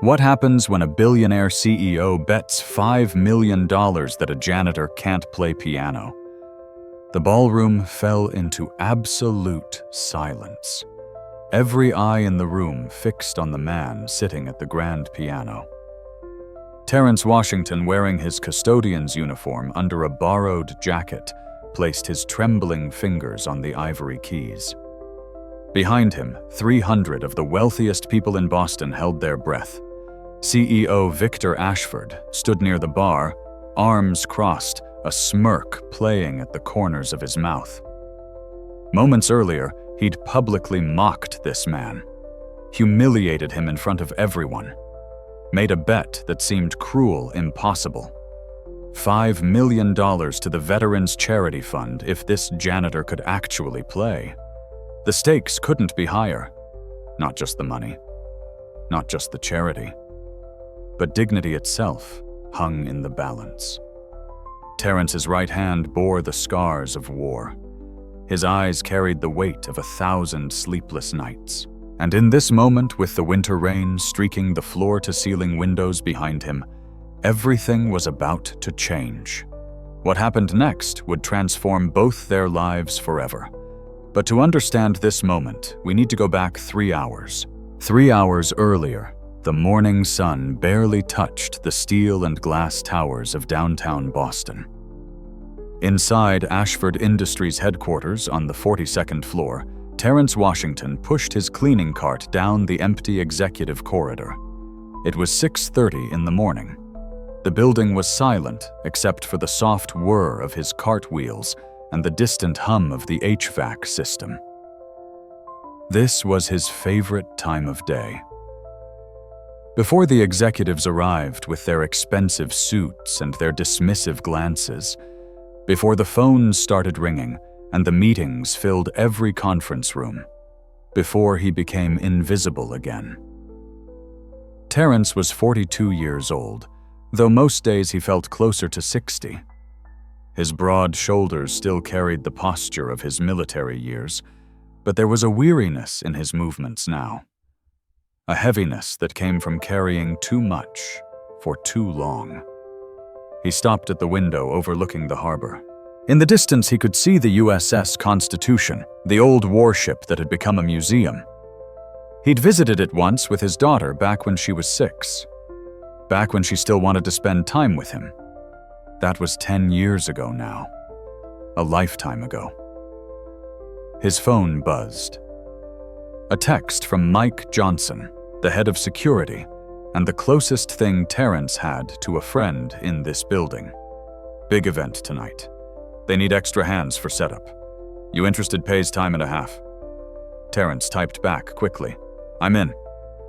What happens when a billionaire CEO bets $5 million that a janitor can't play piano? The ballroom fell into absolute silence. Every eye in the room fixed on the man sitting at the grand piano. Terrence Washington, wearing his custodian's uniform under a borrowed jacket, placed his trembling fingers on the ivory keys. Behind him, 300 of the wealthiest people in Boston held their breath. CEO Victor Ashford stood near the bar, arms crossed, a smirk playing at the corners of his mouth. Moments earlier, he'd publicly mocked this man, humiliated him in front of everyone, made a bet that seemed cruel, impossible. $5 million to the Veterans Charity Fund if this janitor could actually play. The stakes couldn't be higher. Not just the money, not just the charity, but dignity itself hung in the balance. Terrence's right hand bore the scars of war. His eyes carried the weight of 1,000 sleepless nights. And in this moment, with the winter rain streaking the floor-to-ceiling windows behind him, everything was about to change. What happened next would transform both their lives forever. But to understand this moment, we need to go back 3 hours. 3 hours earlier, the morning sun barely touched the steel and glass towers of downtown Boston. Inside Ashford Industries headquarters on the 42nd floor, Terrence Washington pushed his cleaning cart down the empty executive corridor. It was 6:30 in the morning. The building was silent except for the soft whir of his cartwheels and the distant hum of the HVAC system. This was his favorite time of day. Before the executives arrived with their expensive suits and their dismissive glances, before the phones started ringing and the meetings filled every conference room, before he became invisible again. Terrence was 42 years old, though most days he felt closer to 60. His broad shoulders still carried the posture of his military years, but there was a weariness in his movements now. A heaviness that came from carrying too much for too long. He stopped at the window overlooking the harbor. In the distance, he could see the USS Constitution, the old warship that had become a museum. He'd visited it once with his daughter back when she was 6. Back when she still wanted to spend time with him. That was 10 years ago now. A lifetime ago. His phone buzzed. A text from Mike Johnson, the head of security, and the closest thing Terrence had to a friend in this building. Big event tonight. They need extra hands for setup. You interested? Pays time and a half. Terrence typed back quickly. I'm in.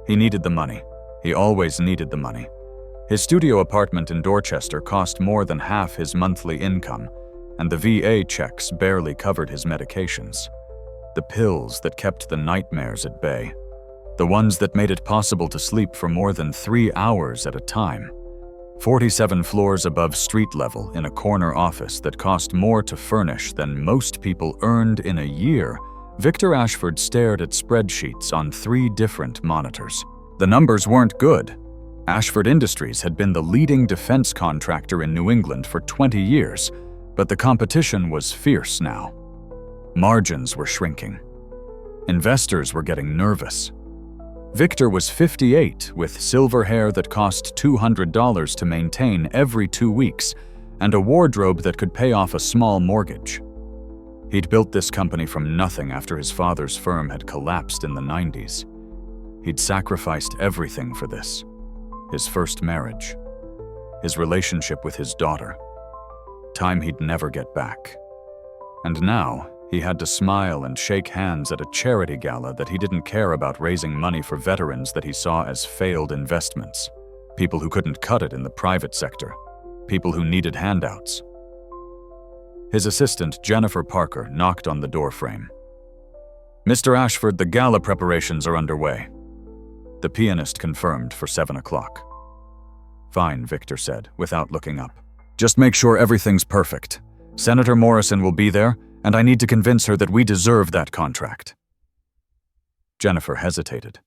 He needed the money. He always needed the money. His studio apartment in Dorchester cost more than half his monthly income, and the VA checks barely covered his medications. The pills that kept the nightmares at bay. The ones that made it possible to sleep for more than 3 hours at a time. 47 floors above street level in a corner office that cost more to furnish than most people earned in a year, Victor Ashford stared at spreadsheets on 3 different monitors. The numbers weren't good. Ashford Industries had been the leading defense contractor in New England for 20 years, but the competition was fierce now. Margins were shrinking. Investors were getting nervous. Victor was 58 with silver hair that cost $200 to maintain every 2 weeks and a wardrobe that could pay off a small mortgage. He'd built this company from nothing after his father's firm had collapsed in the 90s. He'd sacrificed everything for this. His first marriage. His relationship with his daughter. Time he'd never get back. And now, he had to smile and shake hands at a charity gala that he didn't care about raising money for veterans that he saw as failed investments. People who couldn't cut it in the private sector. People who needed handouts. His assistant, Jennifer Parker, knocked on the doorframe. Mr. Ashford, the gala preparations are underway. The pianist confirmed for 7 o'clock. Fine, Victor said, without looking up. Just make sure everything's perfect. Senator Morrison will be there, and I need to convince her that we deserve that contract. Jennifer hesitated.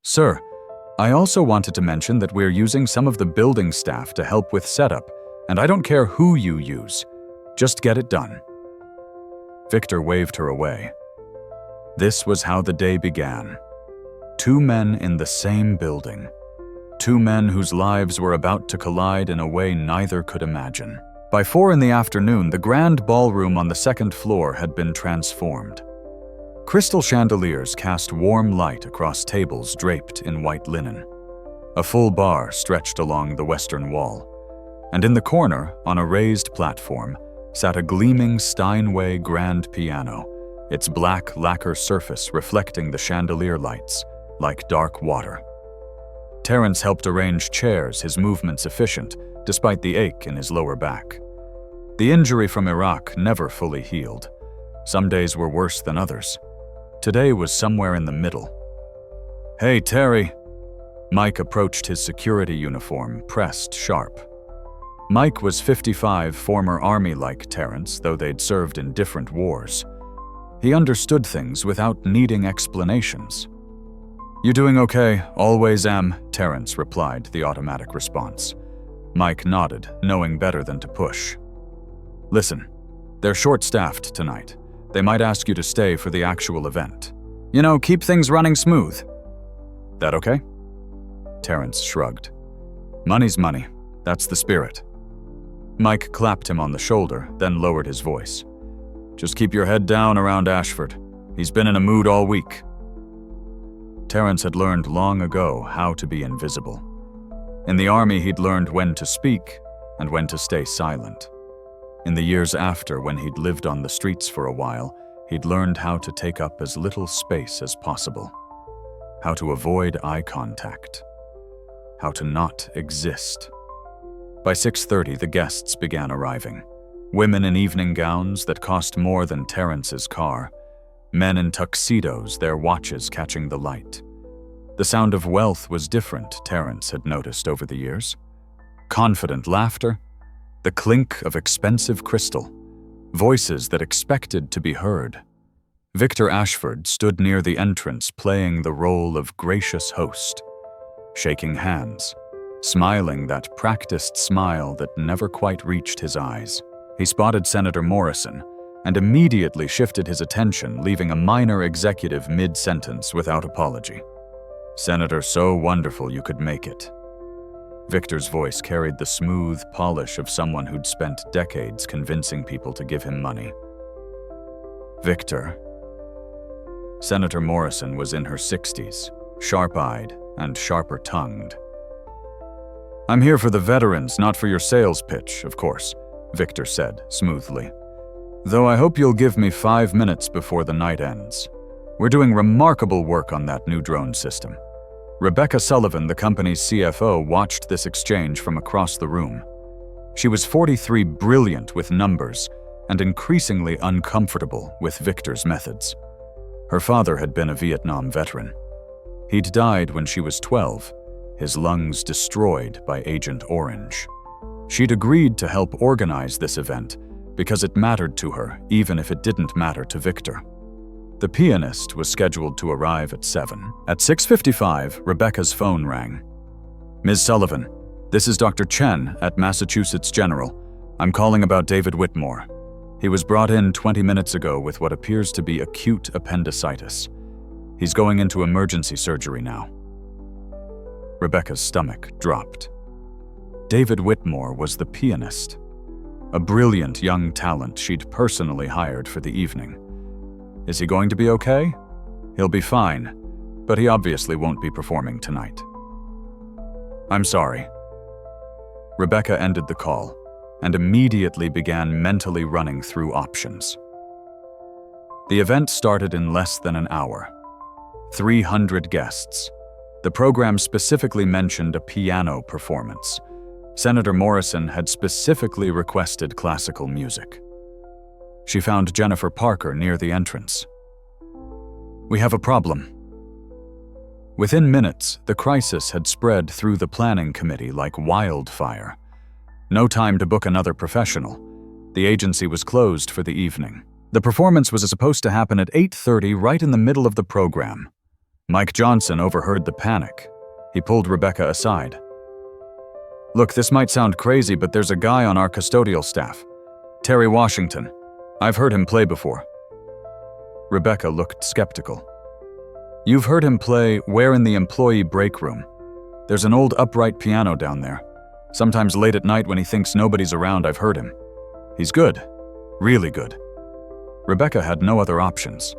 Sir, I also wanted to mention that we're using some of the building staff to help with setup, and I don't care who you use. Just get it done." Victor waved her away. This was how the day began. Two men in the same building. Two men whose lives were about to collide in a way neither could imagine. By 4 in the afternoon, the grand ballroom on the second floor had been transformed. Crystal chandeliers cast warm light across tables draped in white linen. A full bar stretched along the western wall, and in the corner, on a raised platform, sat a gleaming Steinway grand piano, its black lacquer surface reflecting the chandelier lights like dark water. Terrence helped arrange chairs, his movements efficient, despite the ache in his lower back. The injury from Iraq never fully healed. Some days were worse than others. Today was somewhere in the middle. "Hey, Terry." Mike approached his security uniform, pressed sharp. Mike was 55, former Army like Terrence, though they'd served in different wars. He understood things without needing explanations. "You doing okay? Always am," Terrence replied, the automatic response. Mike nodded, knowing better than to push. "Listen, they're short-staffed tonight. They might ask you to stay for the actual event. Keep things running smooth." "That okay?" Terrence shrugged. "Money's money. That's the spirit." Mike clapped him on the shoulder, then lowered his voice. "Just keep your head down around Ashford. He's been in a mood all week." Terrence had learned long ago how to be invisible. In the Army, he'd learned when to speak and when to stay silent. In the years after, when he'd lived on the streets for a while, he'd learned how to take up as little space as possible, how to avoid eye contact, how to not exist. By 6:30, the guests began arriving. Women in evening gowns that cost more than Terrence's car. Men in tuxedos, their watches catching the light. The sound of wealth was different, Terrence had noticed over the years. Confident laughter, the clink of expensive crystal, voices that expected to be heard. Victor Ashford stood near the entrance playing the role of gracious host, shaking hands, smiling that practiced smile that never quite reached his eyes. He spotted Senator Morrison and immediately shifted his attention, leaving a minor executive mid-sentence without apology. "Senator, so wonderful you could make it." Victor's voice carried the smooth polish of someone who'd spent decades convincing people to give him money. "Victor." Senator Morrison was in her 60s, sharp-eyed and sharper-tongued. "I'm here for the veterans, not for your sales pitch, of course," Victor said smoothly. "Though I hope you'll give me 5 minutes before the night ends. We're doing remarkable work on that new drone system." Rebecca Sullivan, the company's CFO, watched this exchange from across the room. She was 43, brilliant with numbers, and increasingly uncomfortable with Victor's methods. Her father had been a Vietnam veteran. He'd died when she was 12, his lungs destroyed by Agent Orange. She'd agreed to help organize this event because it mattered to her, even if it didn't matter to Victor. The pianist was scheduled to arrive at 7. At 6:55, Rebecca's phone rang. "Ms. Sullivan, this is Dr. Chen at Massachusetts General. I'm calling about David Whitmore. He was brought in 20 minutes ago with what appears to be acute appendicitis. He's going into emergency surgery now." Rebecca's stomach dropped. David Whitmore was the pianist, a brilliant young talent she'd personally hired for the evening. Is he going to be okay? He'll be fine, but he obviously won't be performing tonight. "I'm sorry." Rebecca ended the call and immediately began mentally running through options. The event started in less than an hour. 300 guests. The program specifically mentioned a piano performance. Senator Morrison had specifically requested classical music. She found Jennifer Parker near the entrance. "We have a problem." Within minutes, the crisis had spread through the planning committee like wildfire. No time to book another professional. The agency was closed for the evening. The performance was supposed to happen at 8:30, right in the middle of the program. Mike Johnson overheard the panic. He pulled Rebecca aside. "Look, this might sound crazy, but there's a guy on our custodial staff. Terry Washington. I've heard him play before." Rebecca looked skeptical. "You've heard him play where in the employee break room? There's an old upright piano down there. Sometimes late at night when he thinks nobody's around, I've heard him. He's good. Really good." Rebecca had no other options.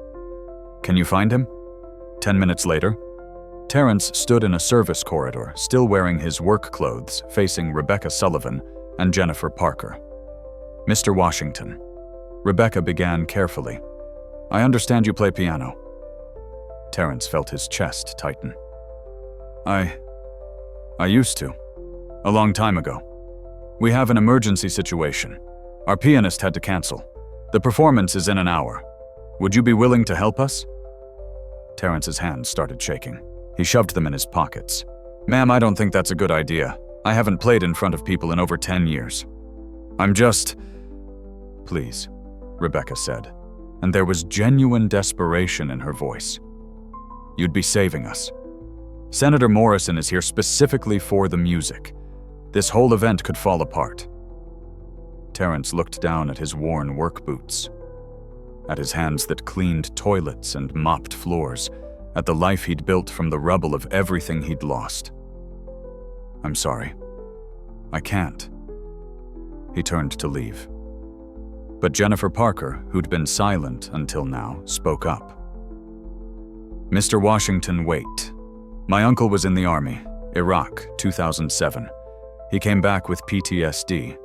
"Can you find him?" 10 minutes later, Terrence stood in a service corridor, still wearing his work clothes, facing Rebecca Sullivan and Jennifer Parker. "Mr. Washington," Rebecca began carefully, "I understand you play piano." Terrence felt his chest tighten. I used to. A long time ago. We have an emergency situation. Our pianist had to cancel. The performance is in an hour. Would you be willing to help us?" Terrence's hands started shaking. He shoved them in his pockets. "Ma'am, I don't think that's a good idea. I haven't played in front of people in over 10 years. I'm just—" "Please," Rebecca said, and there was genuine desperation in her voice. "You'd be saving us. Senator Morrison is here specifically for the music. This whole event could fall apart." Terrence looked down at his worn work boots, at his hands that cleaned toilets and mopped floors, at the life he'd built from the rubble of everything he'd lost. "I'm sorry. I can't." He turned to leave. But Jennifer Parker, who'd been silent until now, spoke up. "Mr. Washington, wait. My uncle was in the Army, Iraq, 2007. He came back with PTSD.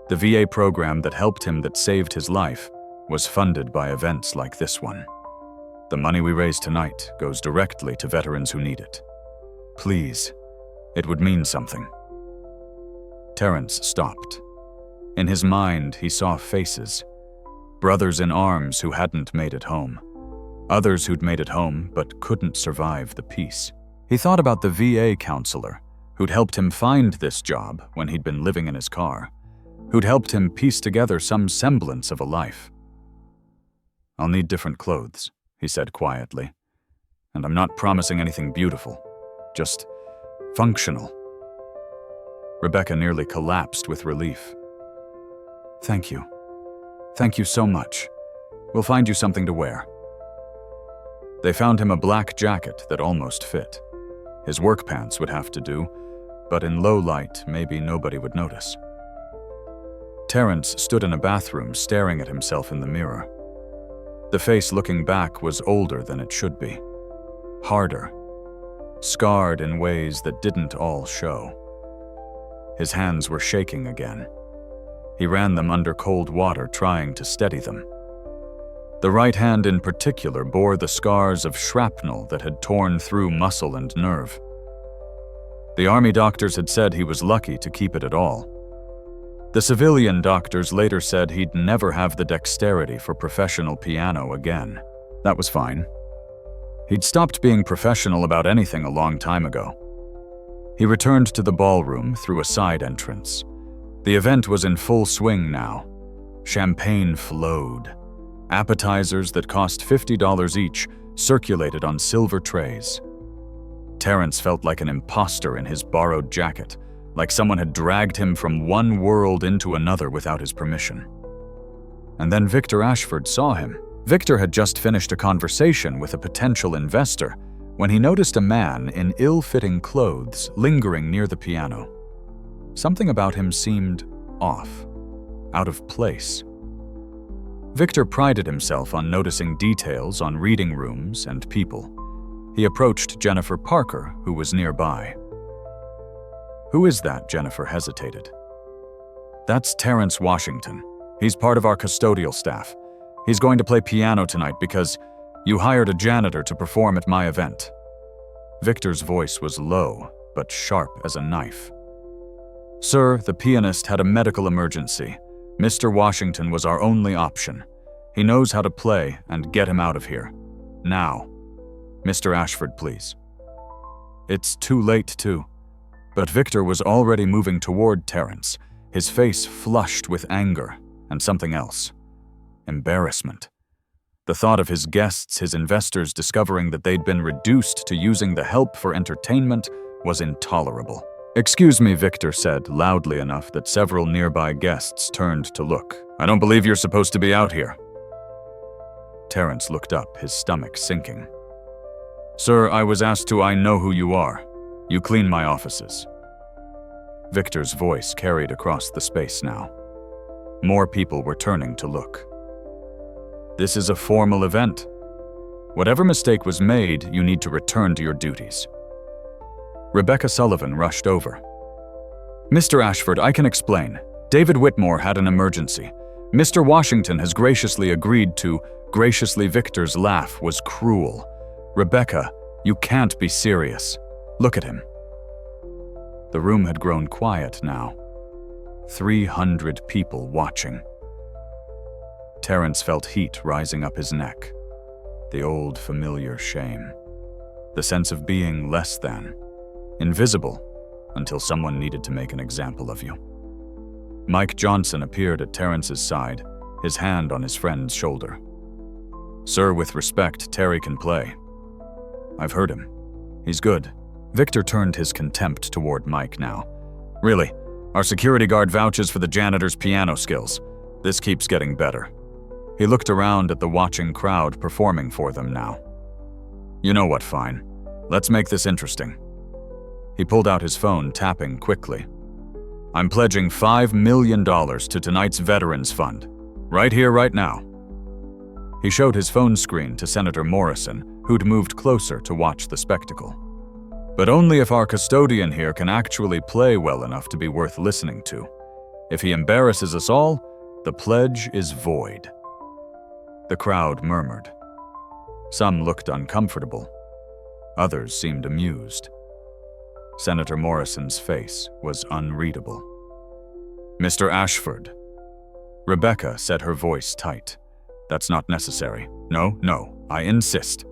The VA program that helped him, that saved his life, was funded by events like this one. The money we raise tonight goes directly to veterans who need it. Please, it would mean something." Terrence stopped. In his mind, he saw faces. Brothers in arms who hadn't made it home. Others who'd made it home but couldn't survive the peace. He thought about the VA counselor who'd helped him find this job when he'd been living in his car, who'd helped him piece together some semblance of a life. "I'll need different clothes," he said quietly. "And I'm not promising anything beautiful, just functional." Rebecca nearly collapsed with relief. "Thank you. Thank you so much. We'll find you something to wear." They found him a black jacket that almost fit. His work pants would have to do, but in low light, maybe nobody would notice. Terrence stood in a bathroom staring at himself in the mirror. The face looking back was older than it should be. Harder. Scarred in ways that didn't all show. His hands were shaking again. He ran them under cold water, trying to steady them. The right hand in particular bore the scars of shrapnel that had torn through muscle and nerve. The Army doctors had said he was lucky to keep it at all. The civilian doctors later said he'd never have the dexterity for professional piano again. That was fine. He'd stopped being professional about anything a long time ago. He returned to the ballroom through a side entrance. The event was in full swing now. Champagne flowed. Appetizers that cost $50 each circulated on silver trays. Terrence felt like an imposter in his borrowed jacket, like someone had dragged him from one world into another without his permission. And then Victor Ashford saw him. Victor had just finished a conversation with a potential investor when he noticed a man in ill-fitting clothes lingering near the piano. Something about him seemed off, out of place. Victor prided himself on noticing details on reading rooms and people. He approached Jennifer Parker, who was nearby. "Who is that?" Jennifer hesitated. "That's Terrence Washington. He's part of our custodial staff. He's going to play piano tonight because you hired a janitor to perform at my event." Victor's voice was low, but sharp as a knife. "Sir, the pianist had a medical emergency. Mr. Washington was our only option. He knows how to play, and get him out of here. Now. Mr. Ashford, please." It's too late, too. But Victor was already moving toward Terrence, his face flushed with anger and something else. Embarrassment. The thought of his guests, his investors, discovering that they'd been reduced to using the help for entertainment was intolerable. "Excuse me," Victor said, loudly enough that several nearby guests turned to look. "I don't believe you're supposed to be out here." Terrence looked up, his stomach sinking. "Sir, I was asked to. I know who you are. You clean my offices." Victor's voice carried across the space now. More people were turning to look. "This is a formal event. Whatever mistake was made, you need to return to your duties." Rebecca Sullivan rushed over. "Mr. Ashford, I can explain. David Whitmore had an emergency. Mr. Washington has graciously agreed to." Graciously, Victor's laugh was cruel. "Rebecca, you can't be serious. Look at him." The room had grown quiet now. 300 people watching. Terrence felt heat rising up his neck. The old familiar shame. The sense of being less than. Invisible until someone needed to make an example of you. Mike Johnson appeared at Terrence's side, his hand on his friend's shoulder. "Sir, with respect, Terry can play. I've heard him. He's good." Victor turned his contempt toward Mike now. "Really, our security guard vouches for the janitor's piano skills. This keeps getting better." He looked around at the watching crowd performing for them now. "You know what, fine. Let's make this interesting." He pulled out his phone, tapping quickly. "I'm pledging $5 million to tonight's Veterans Fund. Right here, right now." He showed his phone screen to Senator Morrison, who'd moved closer to watch the spectacle. "But only if our custodian here can actually play well enough to be worth listening to. If he embarrasses us all, the pledge is void." The crowd murmured. Some looked uncomfortable. Others seemed amused. Senator Morrison's face was unreadable. "Mr. Ashford." Rebecca set her voice tight. "That's not necessary. No, I insist."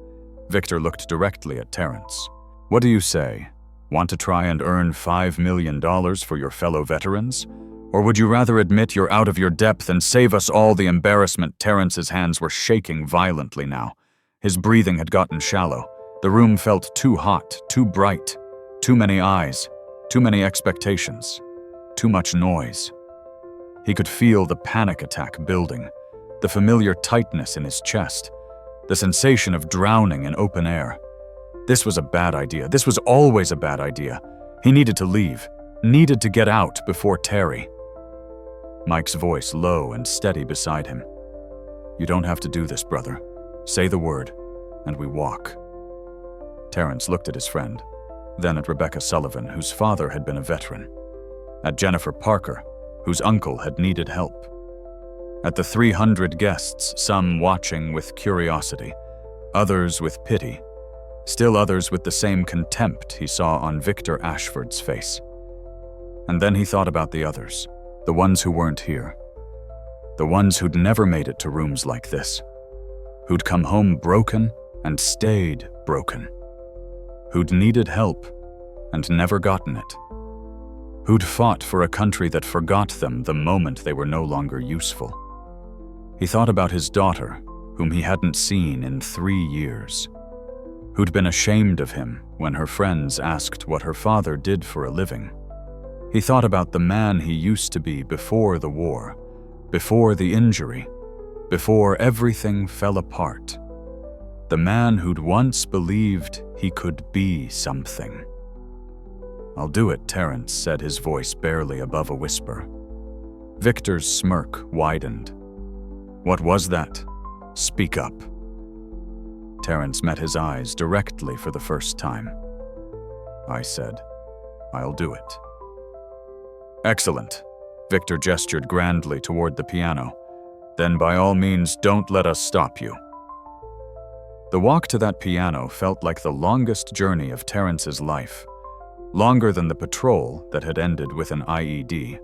Victor looked directly at Terrence. "What do you say? Want to try and earn $5 million for your fellow veterans? Or would you rather admit you're out of your depth and save us all the embarrassment?" Terrence's hands were shaking violently now. His breathing had gotten shallow. The room felt too hot, too bright. Too many eyes, too many expectations, too much noise. He could feel the panic attack building, the familiar tightness in his chest, the sensation of drowning in open air. This was a bad idea. This was always a bad idea. He needed to leave, needed to get out before Terry. Mike's voice low and steady beside him. "You don't have to do this, brother. Say the word, and we walk." Terrence looked at his friend, then at Rebecca Sullivan, whose father had been a veteran, at Jennifer Parker, whose uncle had needed help, at the 300 guests, some watching with curiosity, others with pity, still others with the same contempt he saw on Victor Ashford's face. And then he thought about the others, the ones who weren't here, the ones who'd never made it to rooms like this, who'd come home broken and stayed broken, who'd needed help and never gotten it, who'd fought for a country that forgot them the moment they were no longer useful. He thought about his daughter, whom he hadn't seen in 3 years, who'd been ashamed of him when her friends asked what her father did for a living. He thought about the man he used to be before the war, before the injury, before everything fell apart. The man who'd once believed he could be something. "I'll do it," Terrence said, his voice barely above a whisper. Victor's smirk widened. "What was that? Speak up." Terrence met his eyes directly for the first time. "I said, I'll do it." "Excellent." Victor gestured grandly toward the piano. "Then by all means, don't let us stop you." The walk to that piano felt like the longest journey of Terrence's life. Longer than the patrol that had ended with an IED.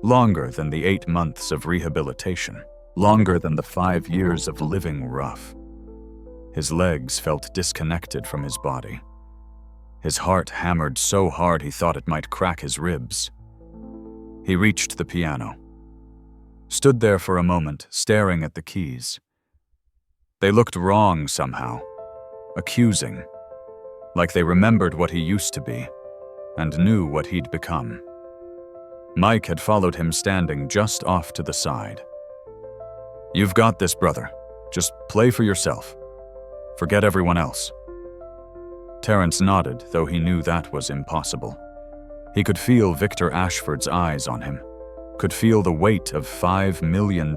Longer than the 8 months of rehabilitation. Longer than the 5 years of living rough. His legs felt disconnected from his body. His heart hammered so hard he thought it might crack his ribs. He reached the piano. Stood there for a moment, staring at the keys. They looked wrong somehow. Accusing. Like they remembered what he used to be. and knew what he'd become. Mike had followed him standing just off to the side. "You've got this, brother. Just play for yourself. Forget everyone else." Terrence nodded, though he knew that was impossible. He could feel Victor Ashford's eyes on him, could feel the weight of $5 million,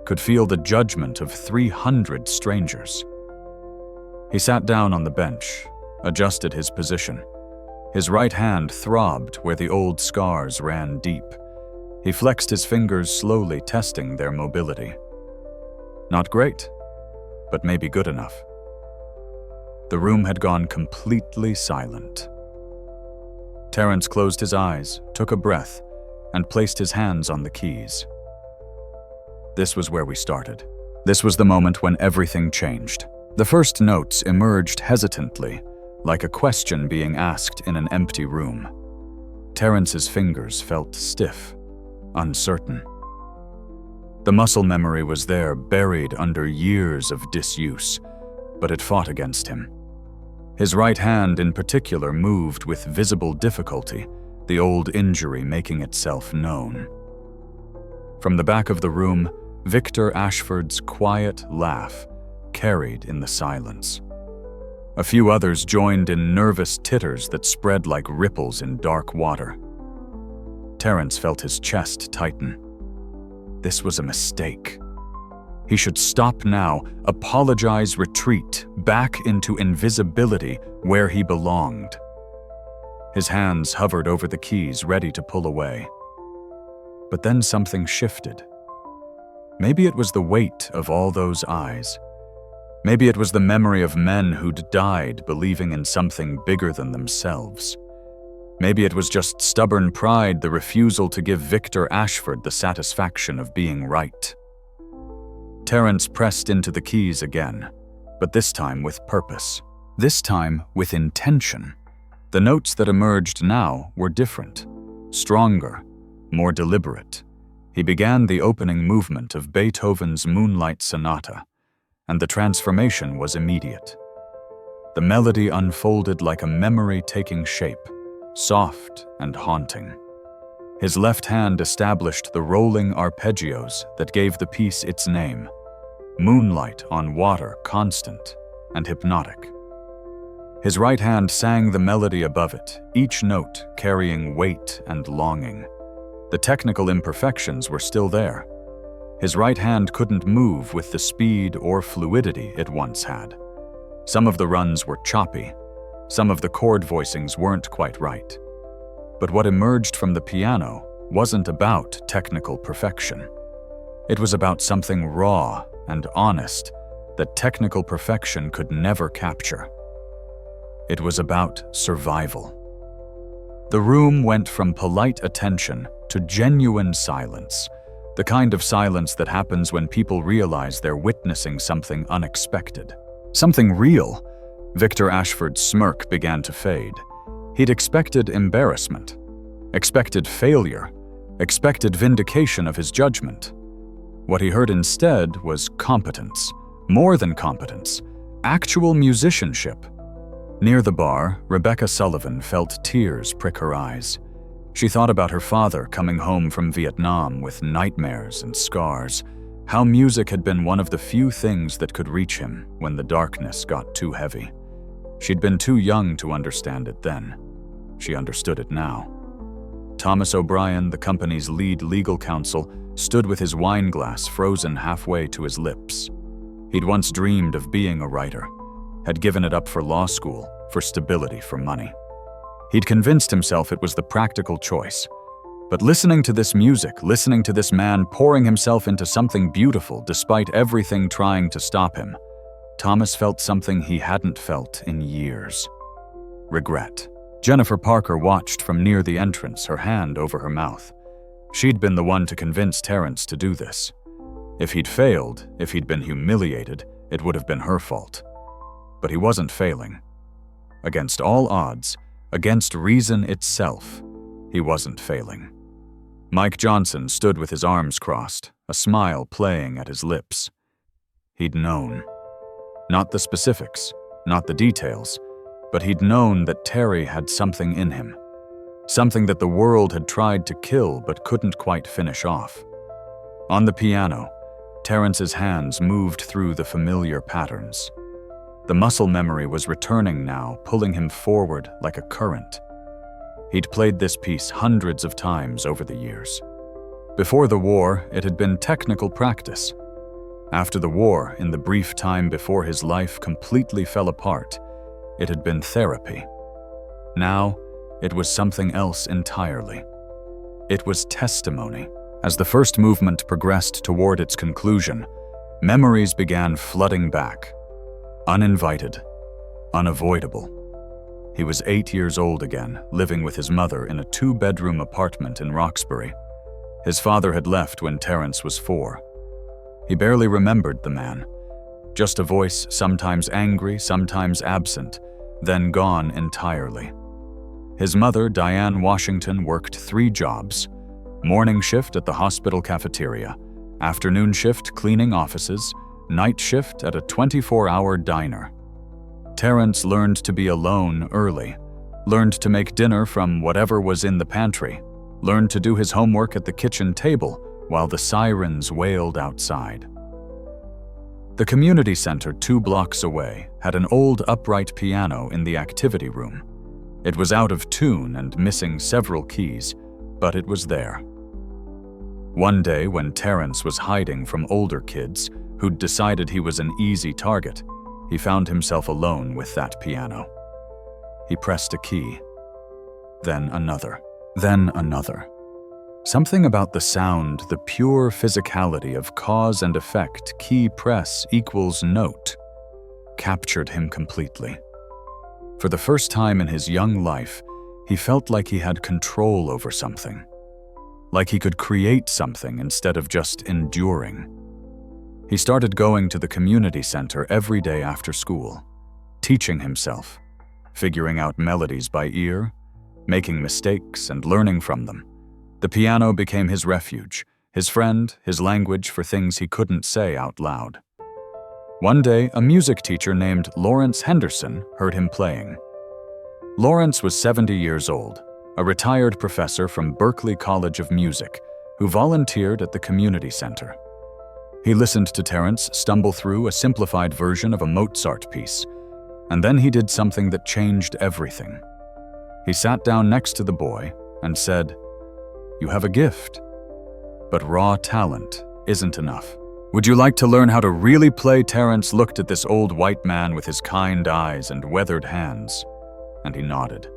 could feel the judgment of 300 strangers. He sat down on the bench, adjusted his position. His right hand throbbed where the old scars ran deep. He flexed his fingers slowly, testing their mobility. Not great, but maybe good enough. The room had gone completely silent. Terrence closed his eyes, took a breath, and placed his hands on the keys. This was where we started. This was the moment when everything changed. The first notes emerged hesitantly, like a question being asked in an empty room. Terrence's fingers felt stiff, uncertain. The muscle memory was there, buried under years of disuse, but it fought against him. His right hand in particular moved with visible difficulty, the old injury making itself known. From the back of the room, Victor Ashford's quiet laugh carried in the silence. A few others joined in nervous titters that spread like ripples in dark water. Terrence felt his chest tighten. This was a mistake. He should stop now, apologize, retreat, back into invisibility where he belonged. His hands hovered over the keys, ready to pull away. But then something shifted. Maybe it was the weight of all those eyes. Maybe it was the memory of men who'd died believing in something bigger than themselves. Maybe it was just stubborn pride, the refusal to give Victor Ashford the satisfaction of being right. Terrence pressed into the keys again, but this time with purpose. This time with intention. The notes that emerged now were different, stronger, more deliberate. He began the opening movement of Beethoven's Moonlight Sonata, and the transformation was immediate. The melody unfolded like a memory taking shape, soft and haunting. His left hand established the rolling arpeggios that gave the piece its name, moonlight on water, constant and hypnotic. His right hand sang the melody above it, each note carrying weight and longing. The technical imperfections were still there. His right hand couldn't move with the speed or fluidity it once had. Some of the runs were choppy. Some of the chord voicings weren't quite right. But what emerged from the piano wasn't about technical perfection. It was about something raw and honest that technical perfection could never capture. It was about survival. The room went from polite attention to genuine silence, the kind of silence that happens when people realize they're witnessing something unexpected. Something real. Victor Ashford's smirk began to fade. He'd expected embarrassment, expected failure, expected vindication of his judgment. What he heard instead was competence, more than competence, actual musicianship. Near the bar, Rebecca Sullivan felt tears prick her eyes. She thought about her father coming home from Vietnam with nightmares and scars, how music had been one of the few things that could reach him when the darkness got too heavy. She'd been too young to understand it then. She understood it now. Thomas O'Brien, the company's lead legal counsel, stood with his wine glass frozen halfway to his lips. He'd once dreamed of being a writer, had given it up for law school, for stability, for money. He'd convinced himself it was the practical choice. But listening to this music, listening to this man pouring himself into something beautiful despite everything trying to stop him, Thomas felt something he hadn't felt in years. Regret. Jennifer Parker watched from near the entrance, her hand over her mouth. She'd been the one to convince Terrence to do this. If he'd failed, if he'd been humiliated, it would have been her fault. But he wasn't failing. Against all odds, against reason itself, he wasn't failing. Mike Johnson stood with his arms crossed, a smile playing at his lips. He'd known. Not the specifics, not the details. but he'd known that Terry had something in him, something that the world had tried to kill but couldn't quite finish off. On the piano, Terrence's hands moved through the familiar patterns. The muscle memory was returning now, pulling him forward like a current. He'd played this piece hundreds of times over the years. Before the war, it had been technical practice. After the war, in the brief time before his life completely fell apart, it had been therapy. Now, it was something else entirely. It was testimony. As the first movement progressed toward its conclusion, memories began flooding back. Uninvited, unavoidable. He was 8 years old again, living with his mother in a 2-bedroom apartment in Roxbury. His father had left when Terrence was 4. He barely remembered the man. Just a voice, sometimes angry, sometimes absent, then gone entirely. His mother, Diane Washington, worked 3 jobs: morning shift at the hospital cafeteria, afternoon shift cleaning offices, night shift at a 24-hour diner. Terrence learned to be alone early, learned to make dinner from whatever was in the pantry, learned to do his homework at the kitchen table while the sirens wailed outside. The community center 2 blocks away had an old upright piano in the activity room. It was out of tune and missing several keys, but it was there. One day when Terrence was hiding from older kids who'd decided he was an easy target, he found himself alone with that piano. He pressed a key, then another, then another. Something about the sound, the pure physicality of cause and effect, key press equals note, captured him completely. For the first time in his young life, he felt like he had control over something, like he could create something instead of just enduring. He started going to the community center every day after school, teaching himself, figuring out melodies by ear, making mistakes and learning from them. The piano became his refuge, his friend, his language for things he couldn't say out loud. One day, a music teacher named Lawrence Henderson heard him playing. Lawrence was 70 years old, a retired professor from Berklee College of Music, who volunteered at the community center. He listened to Terrence stumble through a simplified version of a Mozart piece, and then he did something that changed everything. He sat down next to the boy and said, "You have a gift, but raw talent isn't enough. Would you like to learn how to really play?" Terrence looked at this old white man with his kind eyes and weathered hands, and he nodded.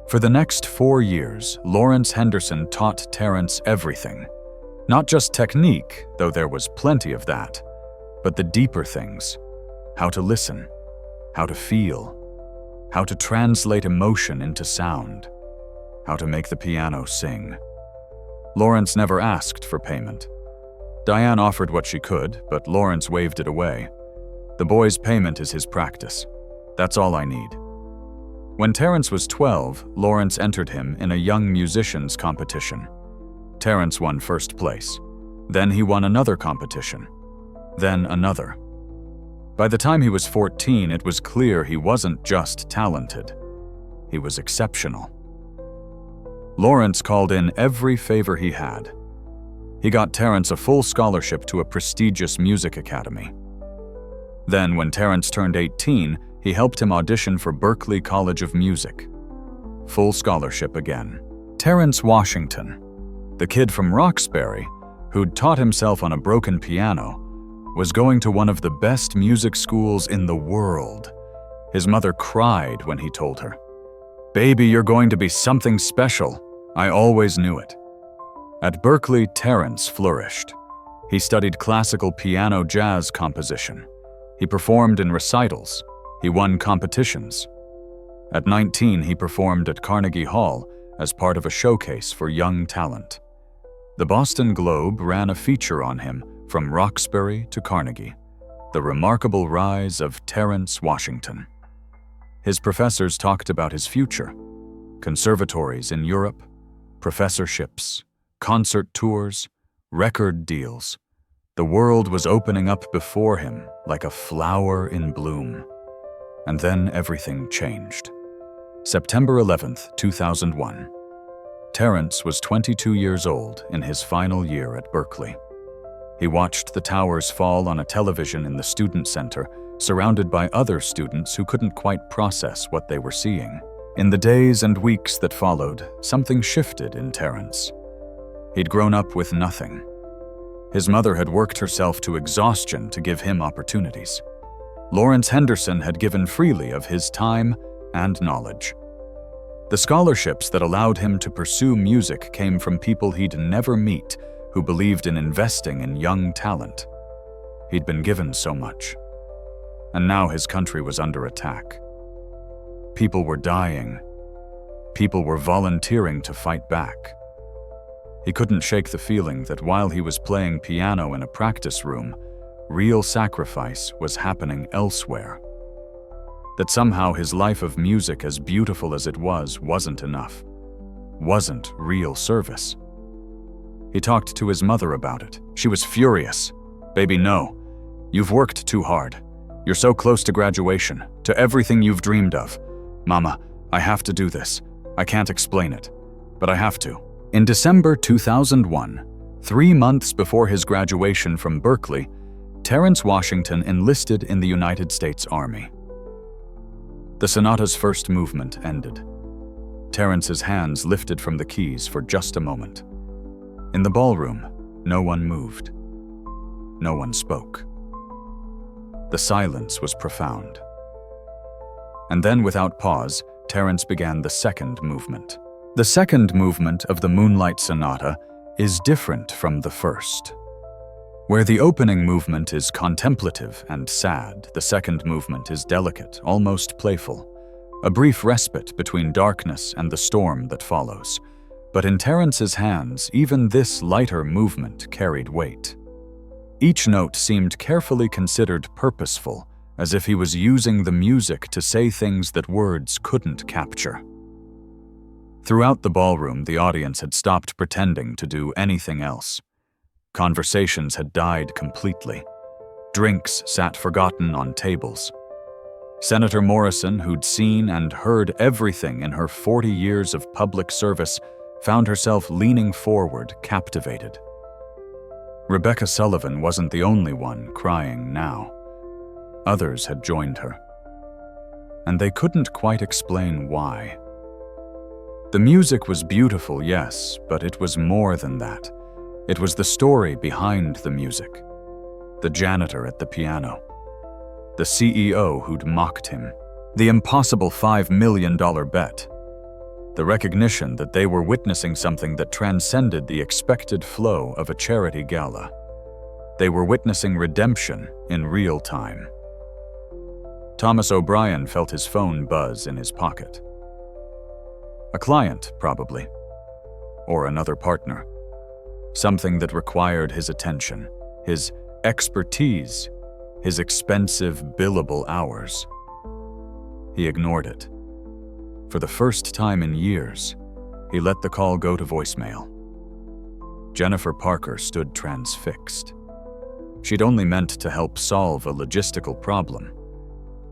For the next 4 years, Lawrence Henderson taught Terrence everything. Not just technique, though there was plenty of that, but the deeper things: how to listen, how to feel, how to translate emotion into sound, how to make the piano sing. Lawrence never asked for payment. Diane offered what she could, but Lawrence waved it away. "The boy's payment is his practice. That's all I need." When Terrence was 12, Lawrence entered him in a young musicians competition. Terrence won first place. Then he won another competition. Then another. By the time he was 14, it was clear he wasn't just talented. He was exceptional. Lawrence called in every favor he had. He got Terrence a full scholarship to a prestigious music academy. Then, when Terrence turned 18, he helped him audition for Berklee College of Music. Full scholarship again. Terrence Washington, the kid from Roxbury, who'd taught himself on a broken piano, was going to one of the best music schools in the world. His mother cried when he told her, "Baby, you're going to be something special. I always knew it." At Berklee, Terrence flourished. He studied classical piano jazz composition. He performed in recitals. He won competitions. At 19, he performed at Carnegie Hall as part of a showcase for young talent. The Boston Globe ran a feature on him from Roxbury to Carnegie, The Remarkable Rise of Terrence Washington. His professors talked about his future: conservatories in Europe, professorships, concert tours, record deals. The world was opening up before him like a flower in bloom. And then everything changed. September 11th, 2001. Terrence was 22 years old in his final year at Berkeley. He watched the towers fall on a television in the student center, surrounded by other students who couldn't quite process what they were seeing. In the days and weeks that followed, something shifted in Terrence. He'd grown up with nothing. His mother had worked herself to exhaustion to give him opportunities. Lawrence Henderson had given freely of his time and knowledge. The scholarships that allowed him to pursue music came from people he'd never meet who believed in investing in young talent. He'd been given so much. And now his country was under attack. People were dying. People were volunteering to fight back. He couldn't shake the feeling that while he was playing piano in a practice room, real sacrifice was happening elsewhere. That somehow his life of music, as beautiful as it was, wasn't enough. Wasn't real service. He talked to his mother about it. She was furious. "Baby, no. You've worked too hard. You're so close to graduation, to everything you've dreamed of. Mama, I have to do this. I can't explain it, but I have to." In December 2001, 3 months before his graduation from Berkeley, Terrence Washington enlisted in the United States Army. The sonata's first movement ended. Terrence's hands lifted from the keys for just a moment. In the ballroom, no one moved. No one spoke. The silence was profound. And then, without pause, Terrence began the second movement. The second movement of the Moonlight Sonata is different from the first. Where the opening movement is contemplative and sad, the second movement is delicate, almost playful, a brief respite between darkness and the storm that follows. But in Terrence's hands, even this lighter movement carried weight. Each note seemed carefully considered, purposeful, as if he was using the music to say things that words couldn't capture. Throughout the ballroom, the audience had stopped pretending to do anything else. Conversations had died completely. Drinks sat forgotten on tables. Senator Morrison, who'd seen and heard everything in her 40 years of public service, found herself leaning forward, captivated. Rebecca Sullivan wasn't the only one crying now. Others had joined her. And they couldn't quite explain why. The music was beautiful, yes, but it was more than that. It was the story behind the music. The janitor at the piano. The CEO who'd mocked him. The impossible $5 million bet. The recognition that they were witnessing something that transcended the expected flow of a charity gala. They were witnessing redemption in real time. Thomas O'Brien felt his phone buzz in his pocket. A client, probably. Or another partner. Something that required his attention, his expertise, his expensive billable hours. He ignored it. For the first time in years, he let the call go to voicemail. Jennifer Parker stood transfixed. She'd only meant to help solve a logistical problem,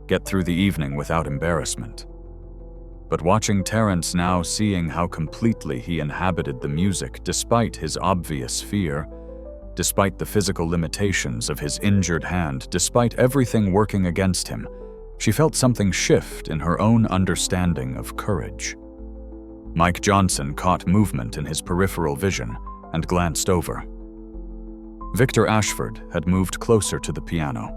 get through the evening without embarrassment. But watching Terrence now, seeing how completely he inhabited the music despite his obvious fear, despite the physical limitations of his injured hand, despite everything working against him, she felt something shift in her own understanding of courage. Mike Johnson caught movement in his peripheral vision and glanced over. Victor Ashford had moved closer to the piano.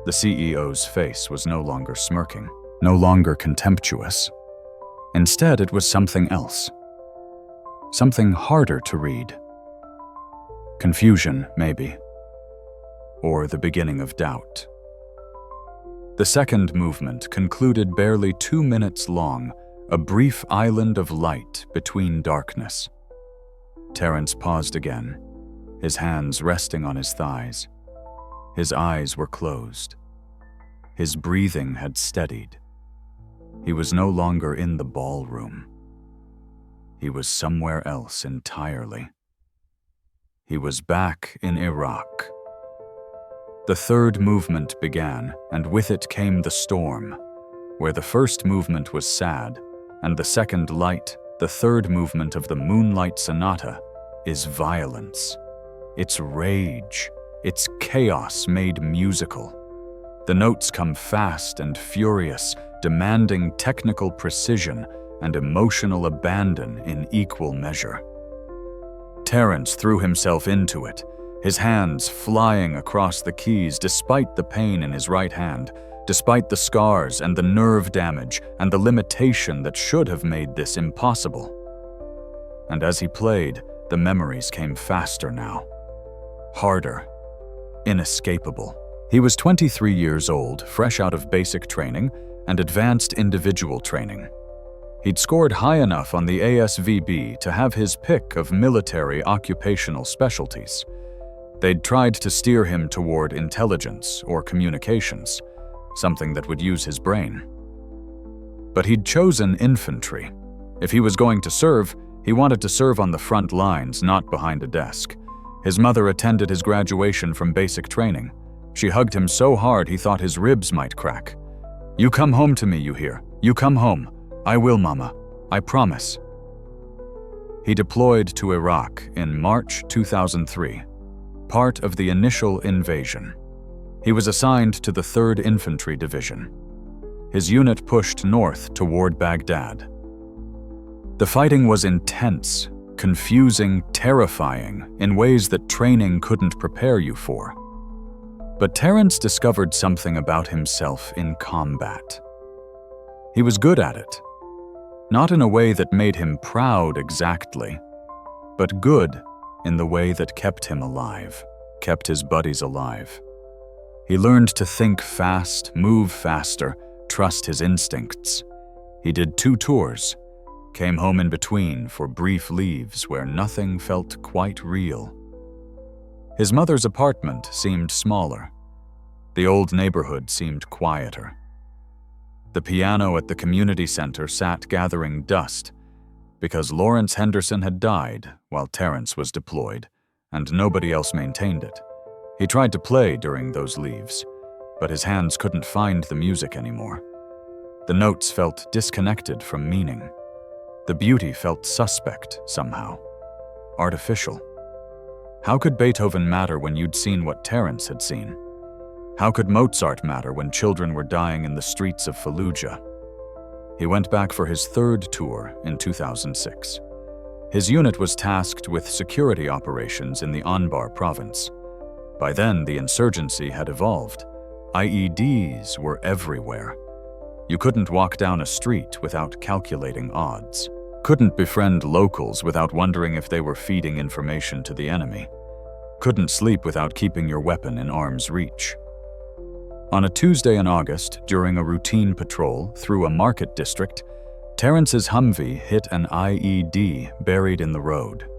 The CEO's face was no longer smirking, no longer contemptuous. Instead, it was something else. Something harder to read. Confusion, maybe. Or the beginning of doubt. The second movement concluded barely 2 minutes long, a brief island of light between darkness. Terrence paused again, his hands resting on his thighs. His eyes were closed. His breathing had steadied. He was no longer in the ballroom. He was somewhere else entirely. He was back in Iraq. The third movement began, and with it came the storm, where the first movement was sad, and the second light, the third movement of the Moonlight Sonata, is violence. It's rage. It's chaos made musical. The notes come fast and furious, demanding technical precision and emotional abandon in equal measure. Terrence threw himself into it, his hands flying across the keys despite the pain in his right hand, despite the scars and the nerve damage and the limitation that should have made this impossible. And as he played, the memories came faster now. Harder. Inescapable. He was 23 years old, fresh out of basic training and advanced individual training. He'd scored high enough on the ASVB to have his pick of military occupational specialties. They'd tried to steer him toward intelligence or communications, something that would use his brain. But he'd chosen infantry. If he was going to serve, he wanted to serve on the front lines, not behind a desk. His mother attended his graduation from basic training. She hugged him so hard he thought his ribs might crack. "You come home to me, you hear? You come home. I will, Mama. I promise." He deployed to Iraq in March 2003, part of the initial invasion. He was assigned to the 3rd Infantry Division. His unit pushed north toward Baghdad. The fighting was intense, confusing, terrifying in ways that training couldn't prepare you for. But Terrence discovered something about himself in combat. He was good at it. Not in a way that made him proud exactly, but good in the way that kept him alive, kept his buddies alive. He learned to think fast, move faster, trust his instincts. He did 2 tours, came home in between for brief leaves where nothing felt quite real. His mother's apartment seemed smaller. The old neighborhood seemed quieter. The piano at the community center sat gathering dust because Lawrence Henderson had died while Terrence was deployed, and nobody else maintained it. He tried to play during those leaves, but his hands couldn't find the music anymore. The notes felt disconnected from meaning. The beauty felt suspect somehow, artificial. How could Beethoven matter when you'd seen what Terrence had seen? How could Mozart matter when children were dying in the streets of Fallujah? He went back for his 3rd tour in 2006. His unit was tasked with security operations in the Anbar province. By then, the insurgency had evolved. IEDs were everywhere. You couldn't walk down a street without calculating odds. Couldn't befriend locals without wondering if they were feeding information to the enemy. Couldn't sleep without keeping your weapon in arm's reach. On a Tuesday in August, during a routine patrol through a market district, Terrence's Humvee hit an IED buried in the road.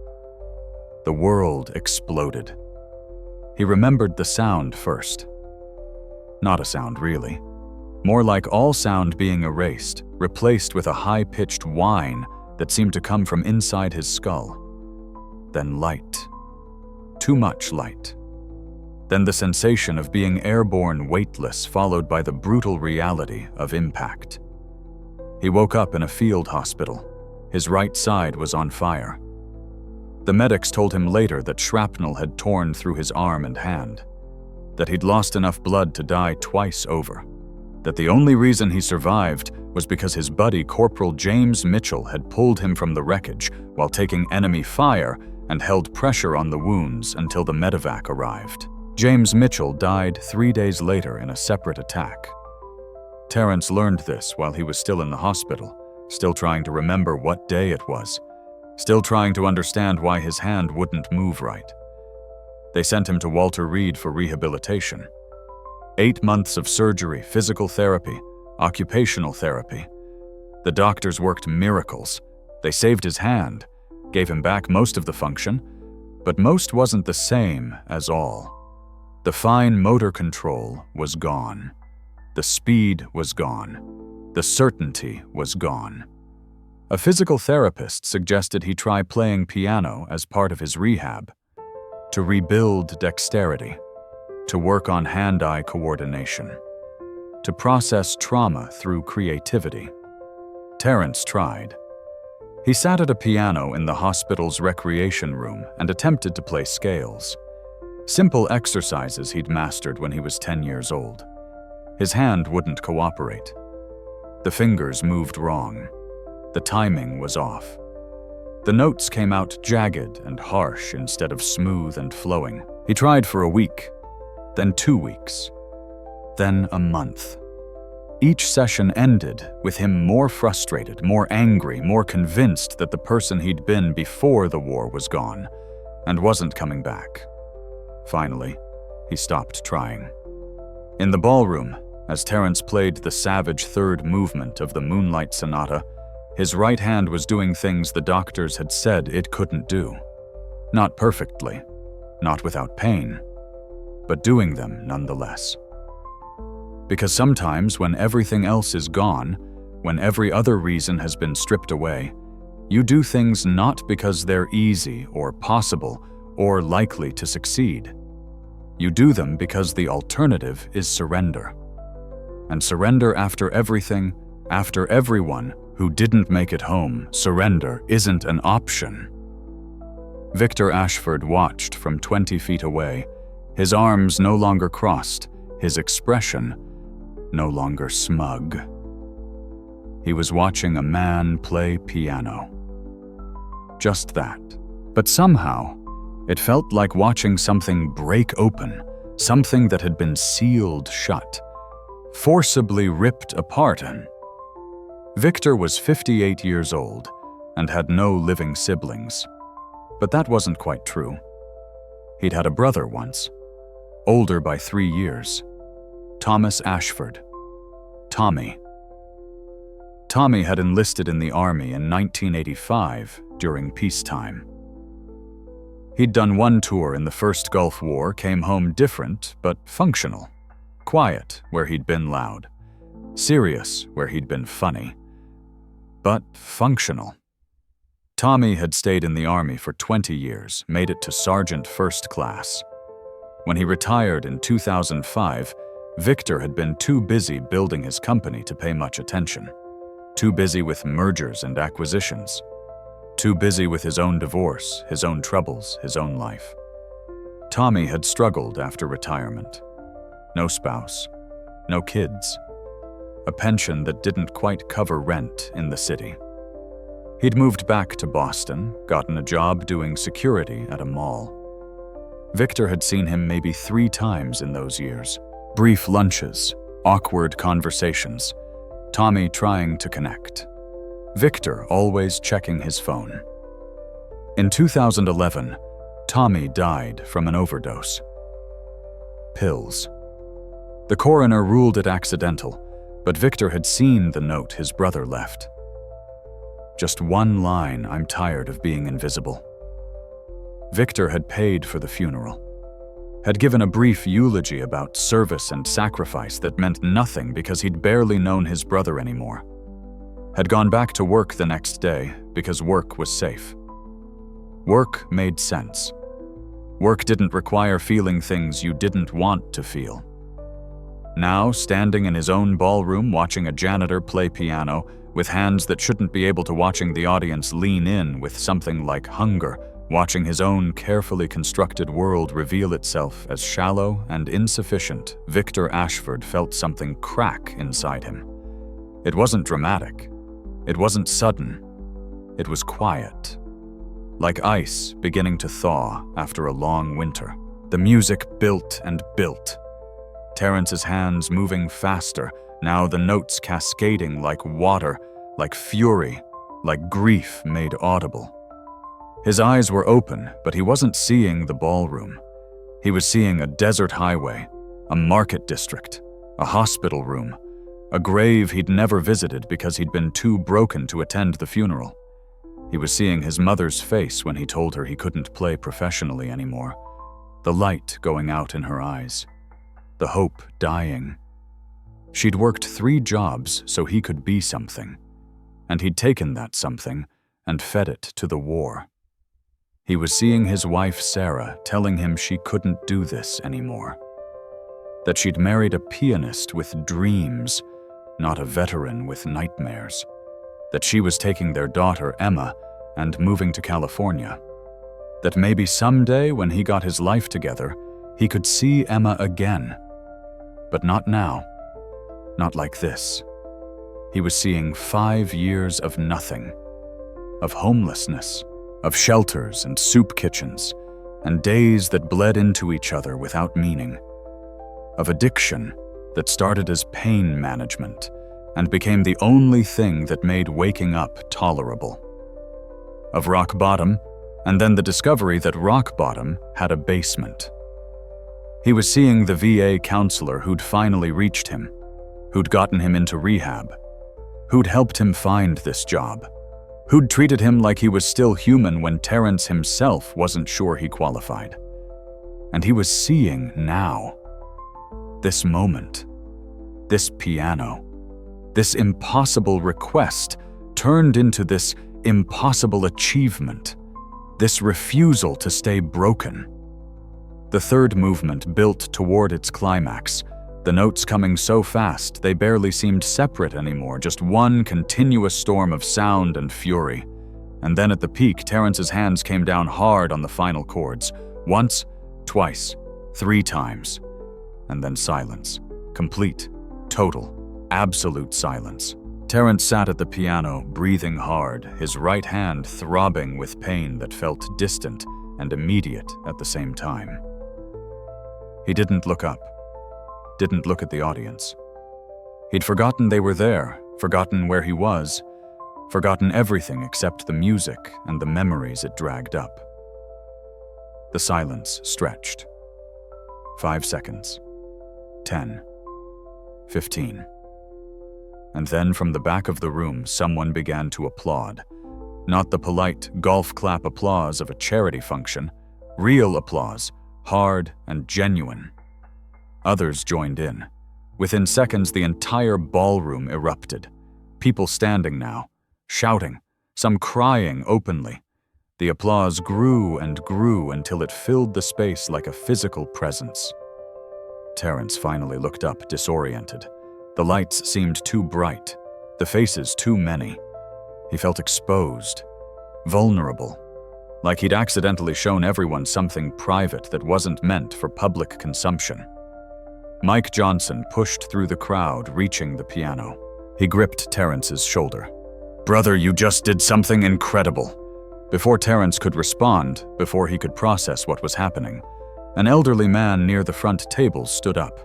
The world exploded. He remembered the sound first. Not a sound, really. More like all sound being erased, replaced with a high-pitched whine that seemed to come from inside his skull. Then light. Too much light. Then the sensation of being airborne weightless, followed by the brutal reality of impact. He woke up in a field hospital. His right side was on fire. The medics told him later that shrapnel had torn through his arm and hand, that he'd lost enough blood to die twice over, that the only reason he survived was because his buddy Corporal James Mitchell had pulled him from the wreckage while taking enemy fire and held pressure on the wounds until the medevac arrived. James Mitchell died 3 days later in a separate attack. Terrence learned this while he was still in the hospital, still trying to remember what day it was, still trying to understand why his hand wouldn't move right. They sent him to Walter Reed for rehabilitation. 8 months of surgery, physical therapy, occupational therapy. The doctors worked miracles. They saved his hand, gave him back most of the function, but most wasn't the same as all. The fine motor control was gone. The speed was gone. The certainty was gone. A physical therapist suggested he try playing piano as part of his rehab, to rebuild dexterity, to work on hand-eye coordination. to process trauma through creativity. Terrence tried. He sat at a piano in the hospital's recreation room and attempted to play scales. Simple exercises he'd mastered when he was 10 years old. His hand wouldn't cooperate. The fingers moved wrong. The timing was off. The notes came out jagged and harsh instead of smooth and flowing. He tried for a week, then 2 weeks, then a month. Each session ended with him more frustrated, more angry, more convinced that the person he'd been before the war was gone and wasn't coming back. Finally, he stopped trying. In the ballroom, as Terrence played the savage third movement of the Moonlight Sonata, his right hand was doing things the doctors had said it couldn't do. Not perfectly, not without pain, but doing them nonetheless. Because sometimes when everything else is gone, when every other reason has been stripped away, you do things not because they're easy or possible or likely to succeed. You do them because the alternative is surrender. And surrender after everything, after everyone who didn't make it home, surrender isn't an option. Victor Ashford watched from 20 feet away, his arms no longer crossed, his expression no longer smug. He was watching a man play piano. Just that. But somehow, it felt like watching something break open, something that had been sealed shut, forcibly ripped apart. Victor was 58 years old and had no living siblings. But that wasn't quite true. He'd had a brother once, older by 3 years. Thomas Ashford. Tommy. Tommy had enlisted in the army in 1985 during peacetime. He'd done one tour in the first Gulf War, came home different but functional. Quiet where he'd been loud. Serious where he'd been funny. But functional. Tommy had stayed in the army for 20 years, made it to Sergeant First Class. When he retired in 2005, Victor had been too busy building his company to pay much attention. Too busy with mergers and acquisitions. Too busy with his own divorce, his own troubles, his own life. Tommy had struggled after retirement. No spouse, no kids. A pension that didn't quite cover rent in the city. He'd moved back to Boston, gotten a job doing security at a mall. Victor had seen him maybe 3 times in those years. Brief lunches, awkward conversations, Tommy trying to connect. Victor always checking his phone. In 2011, Tommy died from an overdose. Pills. The coroner ruled it accidental, but Victor had seen the note his brother left. Just one line, "I'm tired of being invisible." Victor had paid for the funeral. Had given a brief eulogy about service and sacrifice that meant nothing because he'd barely known his brother anymore. Had gone back to work the next day because work was safe. Work made sense. Work didn't require feeling things you didn't want to feel. Now, standing in his own ballroom watching a janitor play piano, with hands that shouldn't be able to, watching the audience lean in with something like hunger, watching his own carefully constructed world reveal itself as shallow and insufficient, Victor Ashford felt something crack inside him. It wasn't dramatic. It wasn't sudden. It was quiet. Like ice beginning to thaw after a long winter. The music built and built. Terrence's hands moving faster, now the notes cascading like water, like fury, like grief made audible. His eyes were open, but he wasn't seeing the ballroom. He was seeing a desert highway, a market district, a hospital room, a grave he'd never visited because he'd been too broken to attend the funeral. He was seeing his mother's face when he told her he couldn't play professionally anymore, the light going out in her eyes, the hope dying. She'd worked 3 jobs so he could be something, and he'd taken that something and fed it to the war. He was seeing his wife Sarah telling him she couldn't do this anymore. that she'd married a pianist with dreams, not a veteran with nightmares, that she was taking their daughter, Emma, and moving to California, that maybe someday when he got his life together, he could see Emma again. But not now, not like this. He was seeing 5 years of nothing, of homelessness, of shelters and soup kitchens, and days that bled into each other without meaning, of addiction that started as pain management and became the only thing that made waking up tolerable, of rock bottom, and then the discovery that rock bottom had a basement. He was seeing the VA counselor who'd finally reached him, who'd gotten him into rehab, who'd helped him find this job, who'd treated him like he was still human when Terrence himself wasn't sure he qualified. And he was seeing now, this moment, this piano, this impossible request turned into this impossible achievement, this refusal to stay broken. The third movement built toward its climax, the notes coming so fast they barely seemed separate anymore, just one continuous storm of sound and fury. And then at the peak, Terrence's hands came down hard on the final chords, once, twice, 3 times. And then silence, complete, total, absolute silence. Terrence sat at the piano, breathing hard, his right hand throbbing with pain that felt distant and immediate at the same time. He didn't look up, didn't look at the audience. He'd forgotten they were there, forgotten where he was, forgotten everything except the music and the memories it dragged up. The silence stretched. 5 seconds. 10. 15. And then from the back of the room, someone began to applaud. Not the polite golf clap applause of a charity function, real applause, hard and genuine. Others joined in. Within seconds, the entire ballroom erupted. People standing now, shouting, some crying openly. The applause grew and grew until it filled the space like a physical presence. Terrence finally looked up, disoriented. The lights seemed too bright, the faces too many. He felt exposed, vulnerable, like he'd accidentally shown everyone something private that wasn't meant for public consumption. Mike Johnson pushed through the crowd, reaching the piano. He gripped Terrence's shoulder. "Brother, you just did something incredible." Before Terrence could respond, before he could process what was happening, an elderly man near the front table stood up.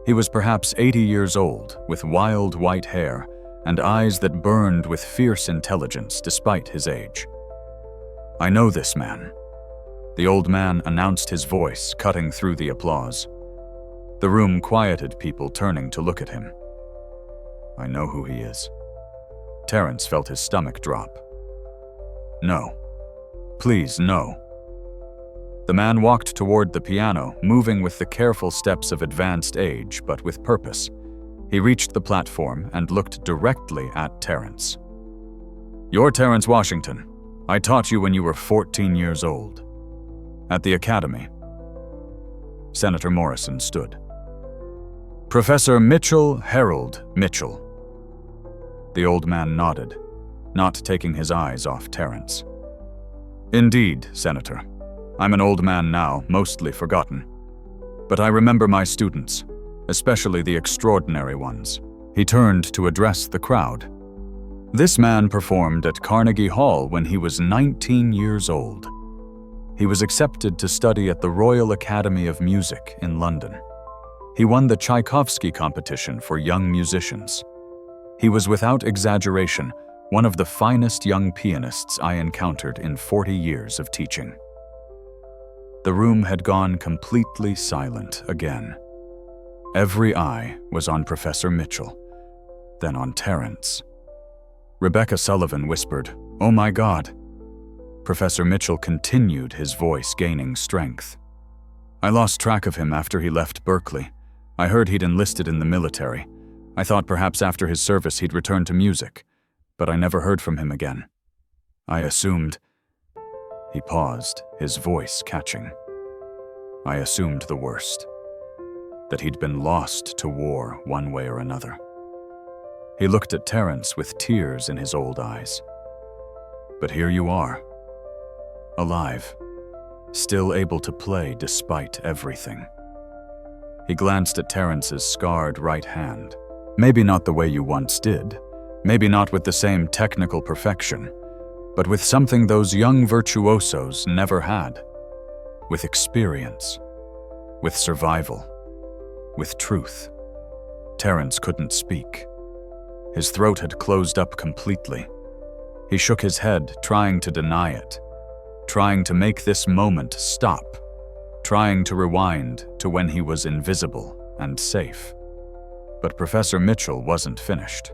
He was perhaps 80 years old, with wild white hair and eyes that burned with fierce intelligence despite his age. "I know this man," the old man announced, his voice cutting through the applause. The room quieted, people turning to look at him. "I know who he is." Terrence felt his stomach drop. "No. Please, no." The man walked toward the piano, moving with the careful steps of advanced age, but with purpose. He reached the platform and looked directly at Terrence. "You're Terrence Washington. I taught you when you were 14 years old. At the academy." Senator Morrison stood. "Professor Mitchell Harold Mitchell." The old man nodded, not taking his eyes off Terrence. "Indeed, Senator. I'm an old man now, mostly forgotten. But I remember my students, especially the extraordinary ones." He turned to address the crowd. This man performed at Carnegie Hall when he was 19 years old. He was accepted to study at the Royal Academy of Music in London. He won the Tchaikovsky competition for young musicians. He was, without exaggeration, one of the finest young pianists I encountered in 40 years of teaching. The room had gone completely silent again. Every eye was on Professor Mitchell, then on Terrence. Rebecca Sullivan whispered, "Oh my God." Professor Mitchell continued, his voice gaining strength. "I lost track of him after he left Berkeley. I heard he'd enlisted in the military. I thought perhaps after his service he'd return to music, but I never heard from him again. I assumed..." He paused, his voice catching. "I assumed the worst." that he'd been lost to war one way or another. He looked at Terrence with tears in his old eyes. But here you are, alive, still able to play despite everything. He glanced at Terrence's scarred right hand. Maybe not the way you once did, maybe not with the same technical perfection, but with something those young virtuosos never had. With experience, with survival, with truth. Terrence couldn't speak. His throat had closed up completely. He shook his head, trying to deny it, trying to make this moment stop, trying to rewind to when he was invisible and safe. But Professor Mitchell wasn't finished.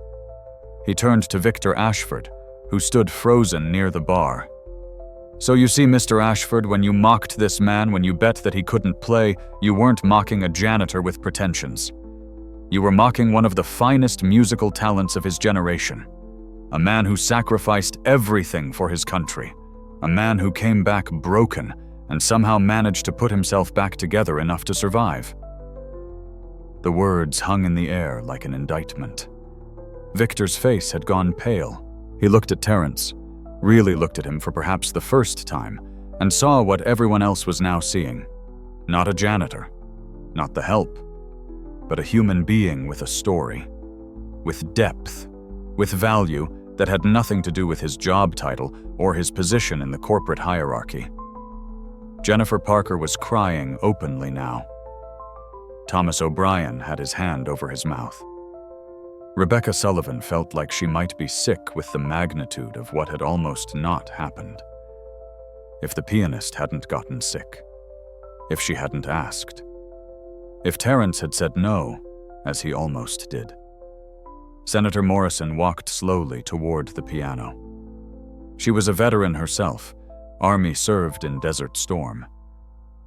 He turned to Victor Ashford, who stood frozen near the bar. "So you see, Mr. Ashford, when you mocked this man, when you bet that he couldn't play, you weren't mocking a janitor with pretensions. You were mocking one of the finest musical talents of his generation. A man who sacrificed everything for his country. A man who came back broken and somehow managed to put himself back together enough to survive." The words hung in the air like an indictment. Victor's face had gone pale. He looked at Terrence, really looked at him for perhaps the first time, and saw what everyone else was now seeing. Not a janitor, not the help, but a human being with a story, with depth, with value that had nothing to do with his job title or his position in the corporate hierarchy. Jennifer Parker was crying openly now. Thomas O'Brien had his hand over his mouth. Rebecca Sullivan felt like she might be sick with the magnitude of what had almost not happened. If the pianist hadn't gotten sick, if she hadn't asked, if Terrence had said no, as he almost did. Senator Morrison walked slowly toward the piano. She was a veteran herself, Army served in Desert Storm.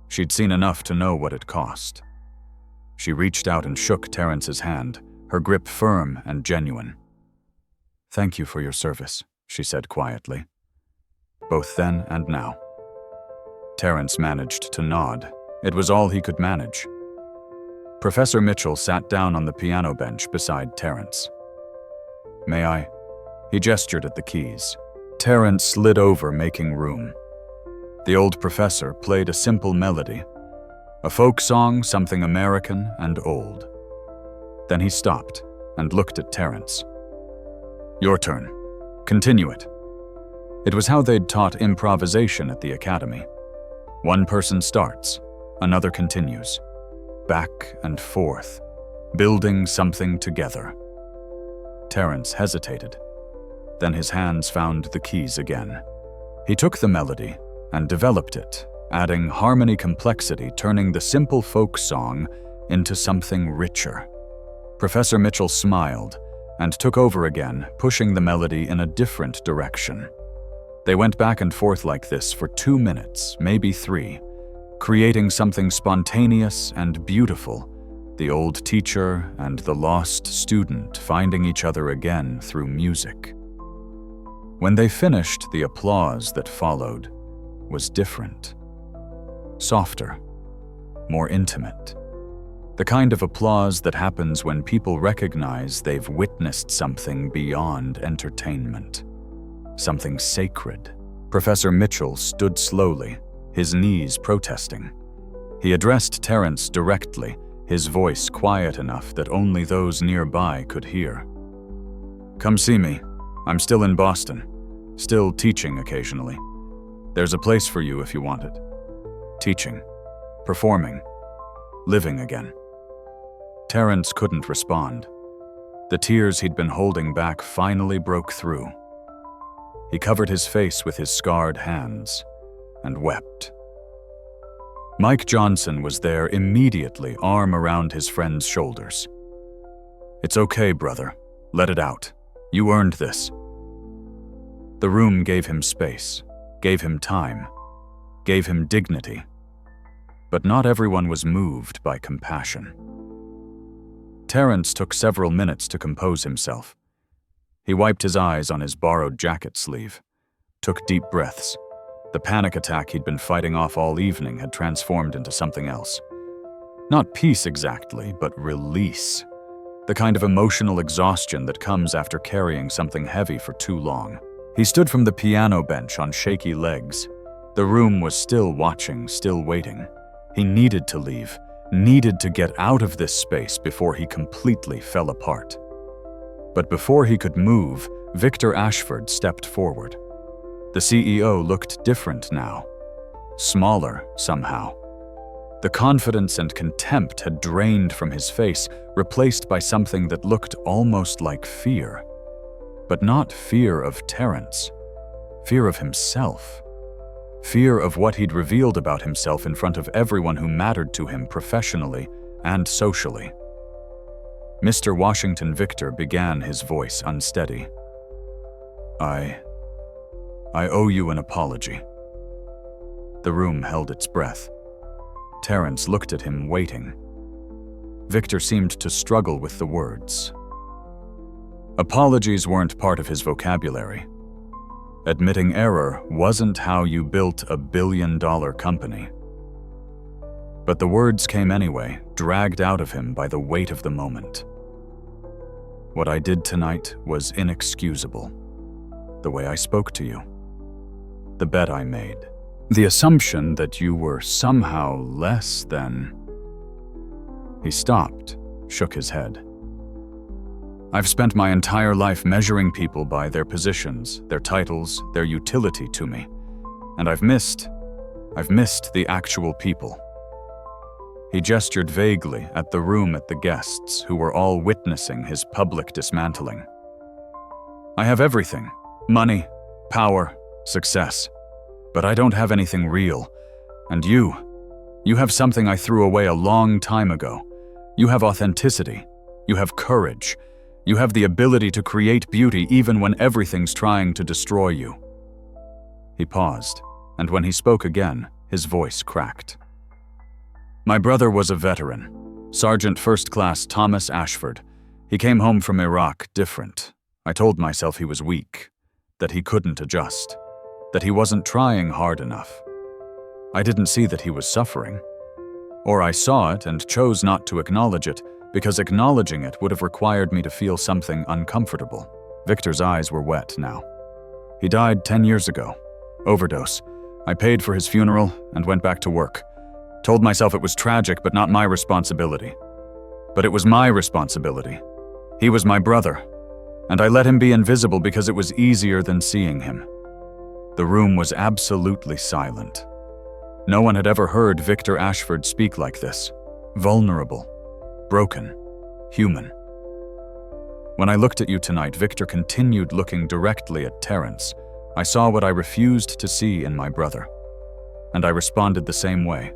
She'd seen enough to know what it cost. She reached out and shook Terrence's hand, her grip firm and genuine. "Thank you for your service," she said quietly. Both then and now. Terrence managed to nod. It was all he could manage. Professor Mitchell sat down on the piano bench beside Terrence. "May I?" He gestured at the keys. Terrence slid over, making room. The old professor played a simple melody, a folk song, something American and old. Then he stopped and looked at Terrence. "Your turn. Continue it." It was how they'd taught improvisation at the academy. One person starts, another continues, back and forth, building something together. Terrence hesitated. Then his hands found the keys again. He took the melody and developed it, adding harmony complexity, turning the simple folk song into something richer. Professor Mitchell smiled and took over again, pushing the melody in a different direction. They went back and forth like this for 2 minutes, maybe 3, creating something spontaneous and beautiful, the old teacher and the lost student finding each other again through music. When they finished, the applause that followed was different. Softer, more intimate. The kind of applause that happens when people recognize they've witnessed something beyond entertainment. Something sacred. Professor Mitchell stood slowly, his knees protesting. He addressed Terrence directly, his voice quiet enough that only those nearby could hear. "Come see me. I'm still in Boston, still teaching occasionally. There's a place for you if you want it. Teaching, performing, living again." Terrence couldn't respond. The tears he'd been holding back finally broke through. He covered his face with his scarred hands and wept. Mike Johnson was there immediately, arm around his friend's shoulders. "It's okay, brother. Let it out. You earned this." The room gave him space, gave him time, gave him dignity. But not everyone was moved by compassion. Terrence took several minutes to compose himself. He wiped his eyes on his borrowed jacket sleeve, took deep breaths. The panic attack he'd been fighting off all evening had transformed into something else. Not peace exactly, but release. The kind of emotional exhaustion that comes after carrying something heavy for too long. He stood from the piano bench on shaky legs. The room was still watching, still waiting. He needed to leave, needed to get out of this space before he completely fell apart. But before he could move, Victor Ashford stepped forward. The CEO looked different now. Smaller, somehow. The confidence and contempt had drained from his face, replaced by something that looked almost like fear. But not fear of Terrence. Fear of himself. Fear of what he'd revealed about himself in front of everyone who mattered to him professionally and socially. Mr. Washington Victor began, his voice unsteady. I owe you an apology." The room held its breath. Terrence looked at him, waiting. Victor seemed to struggle with the words. Apologies weren't part of his vocabulary. Admitting error wasn't how you built a billion-dollar company. But the words came anyway, dragged out of him by the weight of the moment. What I did tonight was inexcusable. The way I spoke to you. The bet I made. The assumption that you were somehow less than... He stopped, shook his head. I've spent my entire life measuring people by their positions, their titles, their utility to me. And I've missed the actual people. He gestured vaguely at the room, at the guests, who were all witnessing his public dismantling. I have everything. Money, power, success. But I don't have anything real. And you have something I threw away a long time ago. You have authenticity. You have courage. You have the ability to create beauty even when everything's trying to destroy you. He paused, and when he spoke again, his voice cracked. My brother was a veteran, Sergeant First Class Thomas Ashford. He came home from Iraq different. I told myself he was weak, that he couldn't adjust, that he wasn't trying hard enough. I didn't see that he was suffering. Or I saw it and chose not to acknowledge it, because acknowledging it would have required me to feel something uncomfortable. Victor's eyes were wet now. He died 10 years ago. Overdose. I paid for his funeral and went back to work. Told myself it was tragic but not my responsibility. But it was my responsibility. He was my brother, and I let him be invisible because it was easier than seeing him. The room was absolutely silent. No one had ever heard Victor Ashford speak like this. Vulnerable. Broken. Human. When I looked at you tonight, Victor continued looking directly at Terrence. I saw what I refused to see in my brother. And I responded the same way.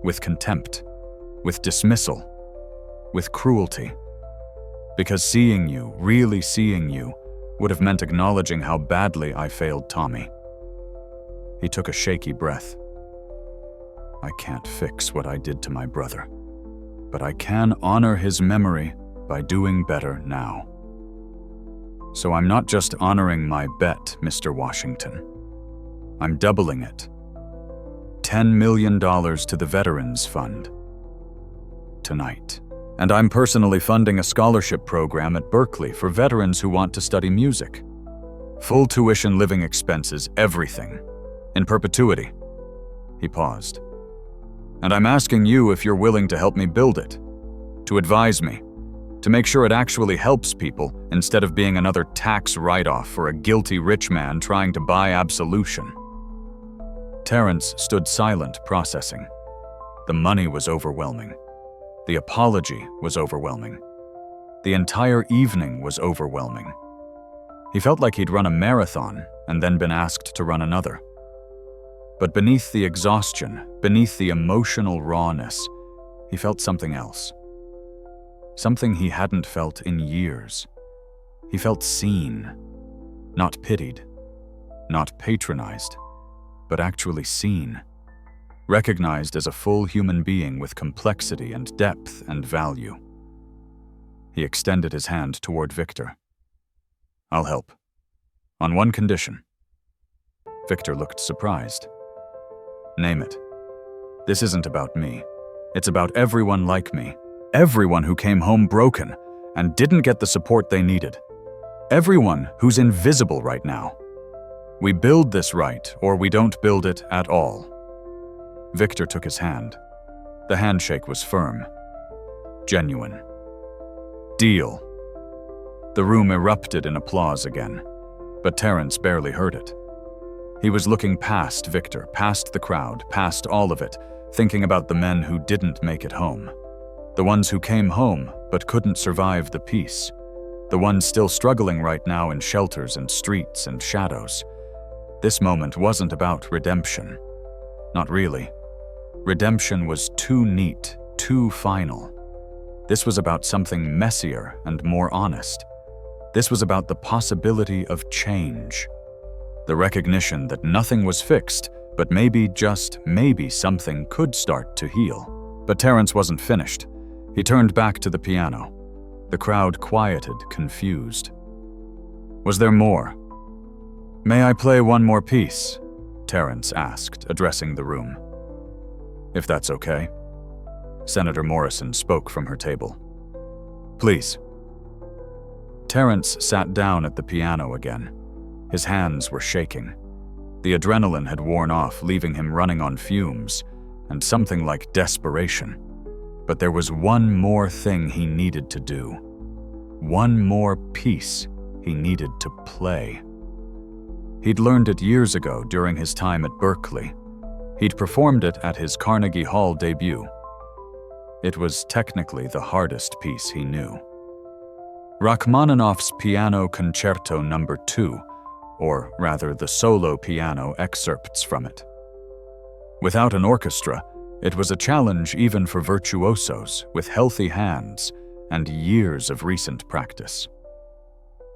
With contempt. With dismissal. With cruelty. Because seeing you, really seeing you, would have meant acknowledging how badly I failed Tommy. He took a shaky breath. I can't fix what I did to my brother, but I can honor his memory by doing better now. So I'm not just honoring my bet, Mr. Washington. I'm doubling it. $10 million to the Veterans Fund. Tonight. And I'm personally funding a scholarship program at Berkeley for veterans who want to study music. Full tuition, living expenses, everything. In perpetuity. He paused. And I'm asking you if you're willing to help me build it. To advise me. To make sure it actually helps people instead of being another tax write-off for a guilty rich man trying to buy absolution. Terrence stood silent, processing. The money was overwhelming. The apology was overwhelming. The entire evening was overwhelming. He felt like he'd run a marathon and then been asked to run another. But beneath the exhaustion, beneath the emotional rawness, he felt something else. Something he hadn't felt in years. He felt seen, not pitied, not patronized, but actually seen. Recognized as a full human being with complexity and depth and value. He extended his hand toward Victor. I'll help. On one condition. Victor looked surprised. Name it. This isn't about me. It's about everyone like me. Everyone who came home broken and didn't get the support they needed. Everyone who's invisible right now. We build this right, or we don't build it at all. Victor took his hand. The handshake was firm. Genuine. Deal. The room erupted in applause again, but Terrence barely heard it. He was looking past Victor, past the crowd, past all of it, thinking about the men who didn't make it home. The ones who came home but couldn't survive the peace. The ones still struggling right now in shelters and streets and shadows. This moment wasn't about redemption. Not really. Redemption was too neat, too final. This was about something messier and more honest. This was about the possibility of change. The recognition that nothing was fixed, but maybe, just maybe, something could start to heal. But Terrence wasn't finished. He turned back to the piano. The crowd quieted, confused. Was there more? "May I play one more piece?" Terrence asked, addressing the room. "If that's okay." Senator Morrison spoke from her table. "Please." Terrence sat down at the piano again. His hands were shaking. The adrenaline had worn off, leaving him running on fumes, and something like desperation. But there was one more thing he needed to do. One more piece he needed to play. He'd learned it years ago during his time at Berkeley. He'd performed it at his Carnegie Hall debut. It was technically the hardest piece he knew. Rachmaninoff's Piano Concerto No. 2, or rather the solo piano excerpts from it. Without an orchestra, it was a challenge even for virtuosos with healthy hands and years of recent practice.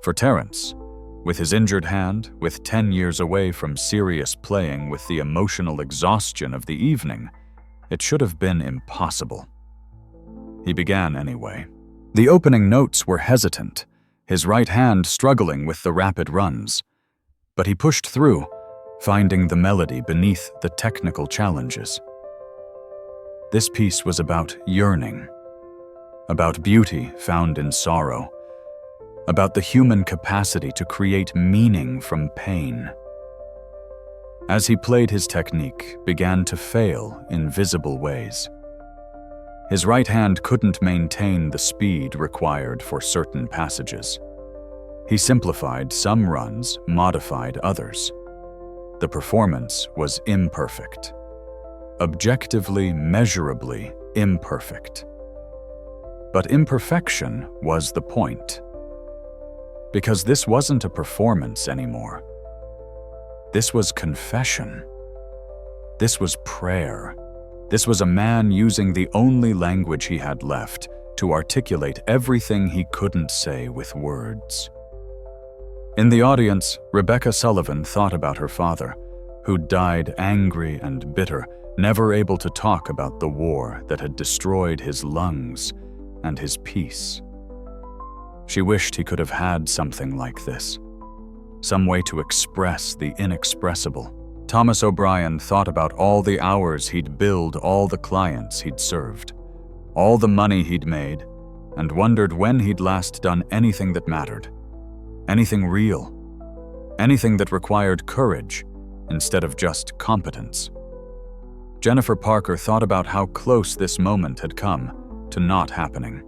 For Terrence, with his injured hand, with 10 years away from serious playing with the emotional exhaustion of the evening, it should have been impossible. He began anyway. The opening notes were hesitant, his right hand struggling with the rapid runs. But he pushed through, finding the melody beneath the technical challenges. This piece was about yearning, about beauty found in sorrow, about the human capacity to create meaning from pain. As he played, his technique began to fail in visible ways. His right hand couldn't maintain the speed required for certain passages. He simplified some runs, modified others. The performance was imperfect. Objectively, measurably imperfect. But imperfection was the point. Because this wasn't a performance anymore. This was confession. This was prayer. This was a man using the only language he had left to articulate everything he couldn't say with words. In the audience, Rebecca Sullivan thought about her father, who'd died angry and bitter, never able to talk about the war that had destroyed his lungs and his peace. She wished he could have had something like this, some way to express the inexpressible. Thomas O'Brien thought about all the hours he'd billed all the clients he'd served, all the money he'd made, and wondered when he'd last done anything that mattered. Anything real. Anything that required courage instead of just competence. Jennifer Parker thought about how close this moment had come to not happening.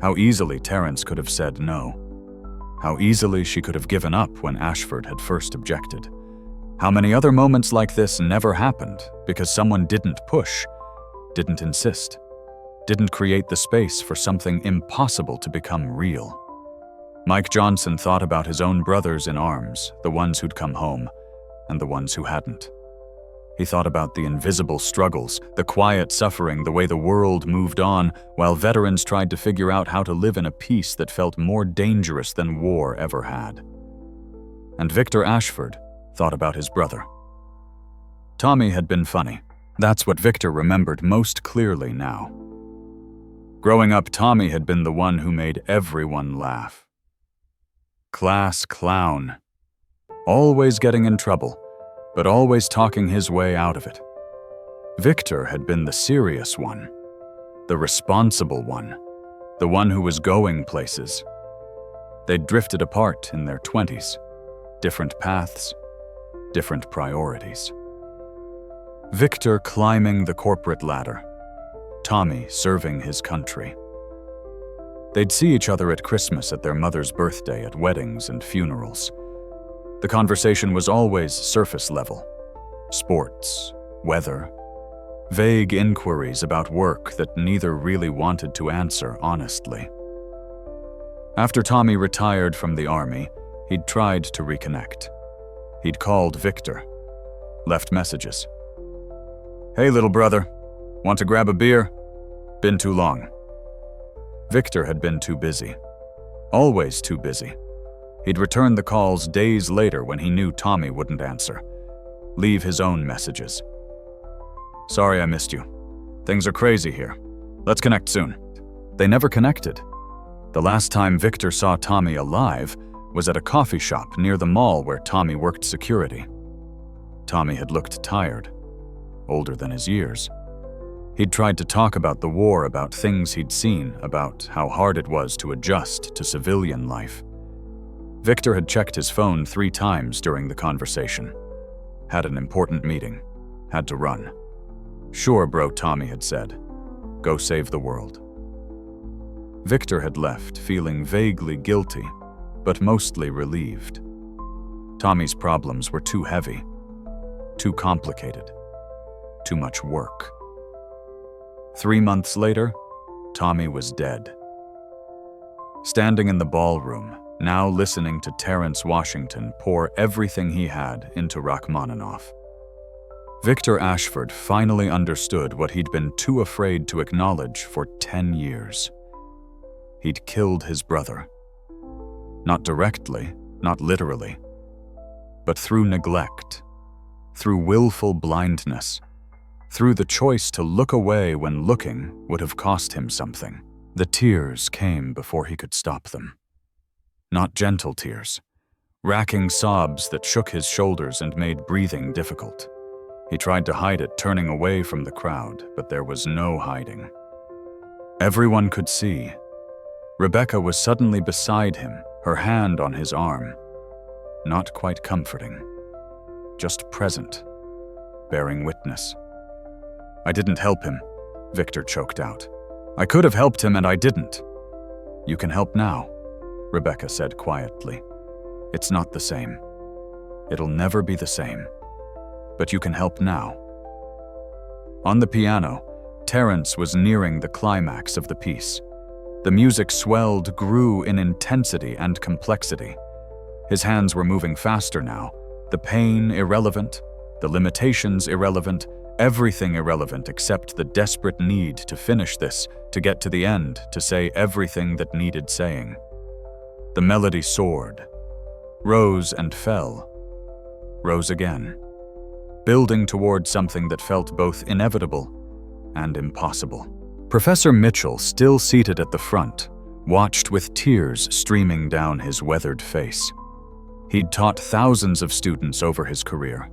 How easily Terrence could have said no. How easily she could have given up when Ashford had first objected. How many other moments like this never happened because someone didn't push, didn't insist, didn't create the space for something impossible to become real. Mike Johnson thought about his own brothers in arms, the ones who'd come home, and the ones who hadn't. He thought about the invisible struggles, the quiet suffering, the way the world moved on, while veterans tried to figure out how to live in a peace that felt more dangerous than war ever had. And Victor Ashford thought about his brother. Tommy had been funny. That's what Victor remembered most clearly now. Growing up, Tommy had been the one who made everyone laugh. Class clown. Always getting in trouble, but always talking his way out of it. Victor had been the serious one, the responsible one, the one who was going places. They'd drifted apart in their 20s, different paths, different priorities. Victor climbing the corporate ladder, Tommy serving his country. They'd see each other at Christmas, at their mother's birthday, at weddings and funerals. The conversation was always surface level. Sports, weather, vague inquiries about work that neither really wanted to answer honestly. After Tommy retired from the army, he'd tried to reconnect. He'd called Victor, left messages. "Hey, little brother, want to grab a beer? Been too long." Victor had been too busy. Always too busy. He'd return the calls days later when he knew Tommy wouldn't answer. Leave his own messages. "Sorry I missed you. Things are crazy here. Let's connect soon." They never connected. The last time Victor saw Tommy alive was at a coffee shop near the mall where Tommy worked security. Tommy had looked tired, older than his years. He'd tried to talk about the war, about things he'd seen, about how hard it was to adjust to civilian life. Victor had checked his phone 3 times during the conversation. Had an important meeting. Had to run. "Sure, bro," Tommy had said. "Go save the world." Victor had left, feeling vaguely guilty, but mostly relieved. Tommy's problems were too heavy, too complicated, too much work. 3 months later, Tommy was dead. Standing in the ballroom, now listening to Terrence Washington pour everything he had into Rachmaninoff. Victor Ashford finally understood what he'd been too afraid to acknowledge for 10 years. He'd killed his brother. Not directly, not literally, but through neglect, through willful blindness, through the choice to look away when looking would have cost him something. The tears came before he could stop them. Not gentle tears, racking sobs that shook his shoulders and made breathing difficult. He tried to hide it, turning away from the crowd, but there was no hiding. Everyone could see. Rebecca was suddenly beside him, her hand on his arm. Not quite comforting, just present, bearing witness. "I didn't help him," Victor choked out. "I could have helped him and I didn't." "You can help now," Rebecca said quietly. "It's not the same. It'll never be the same. But you can help now." On the piano, Terrence was nearing the climax of the piece. The music swelled, grew in intensity and complexity. His hands were moving faster now, the pain irrelevant, the limitations irrelevant, everything irrelevant except the desperate need to finish this, to get to the end, to say everything that needed saying. The melody soared, rose and fell, rose again, building toward something that felt both inevitable and impossible. Professor Mitchell, still seated at the front, watched with tears streaming down his weathered face. He'd taught thousands of students over his career.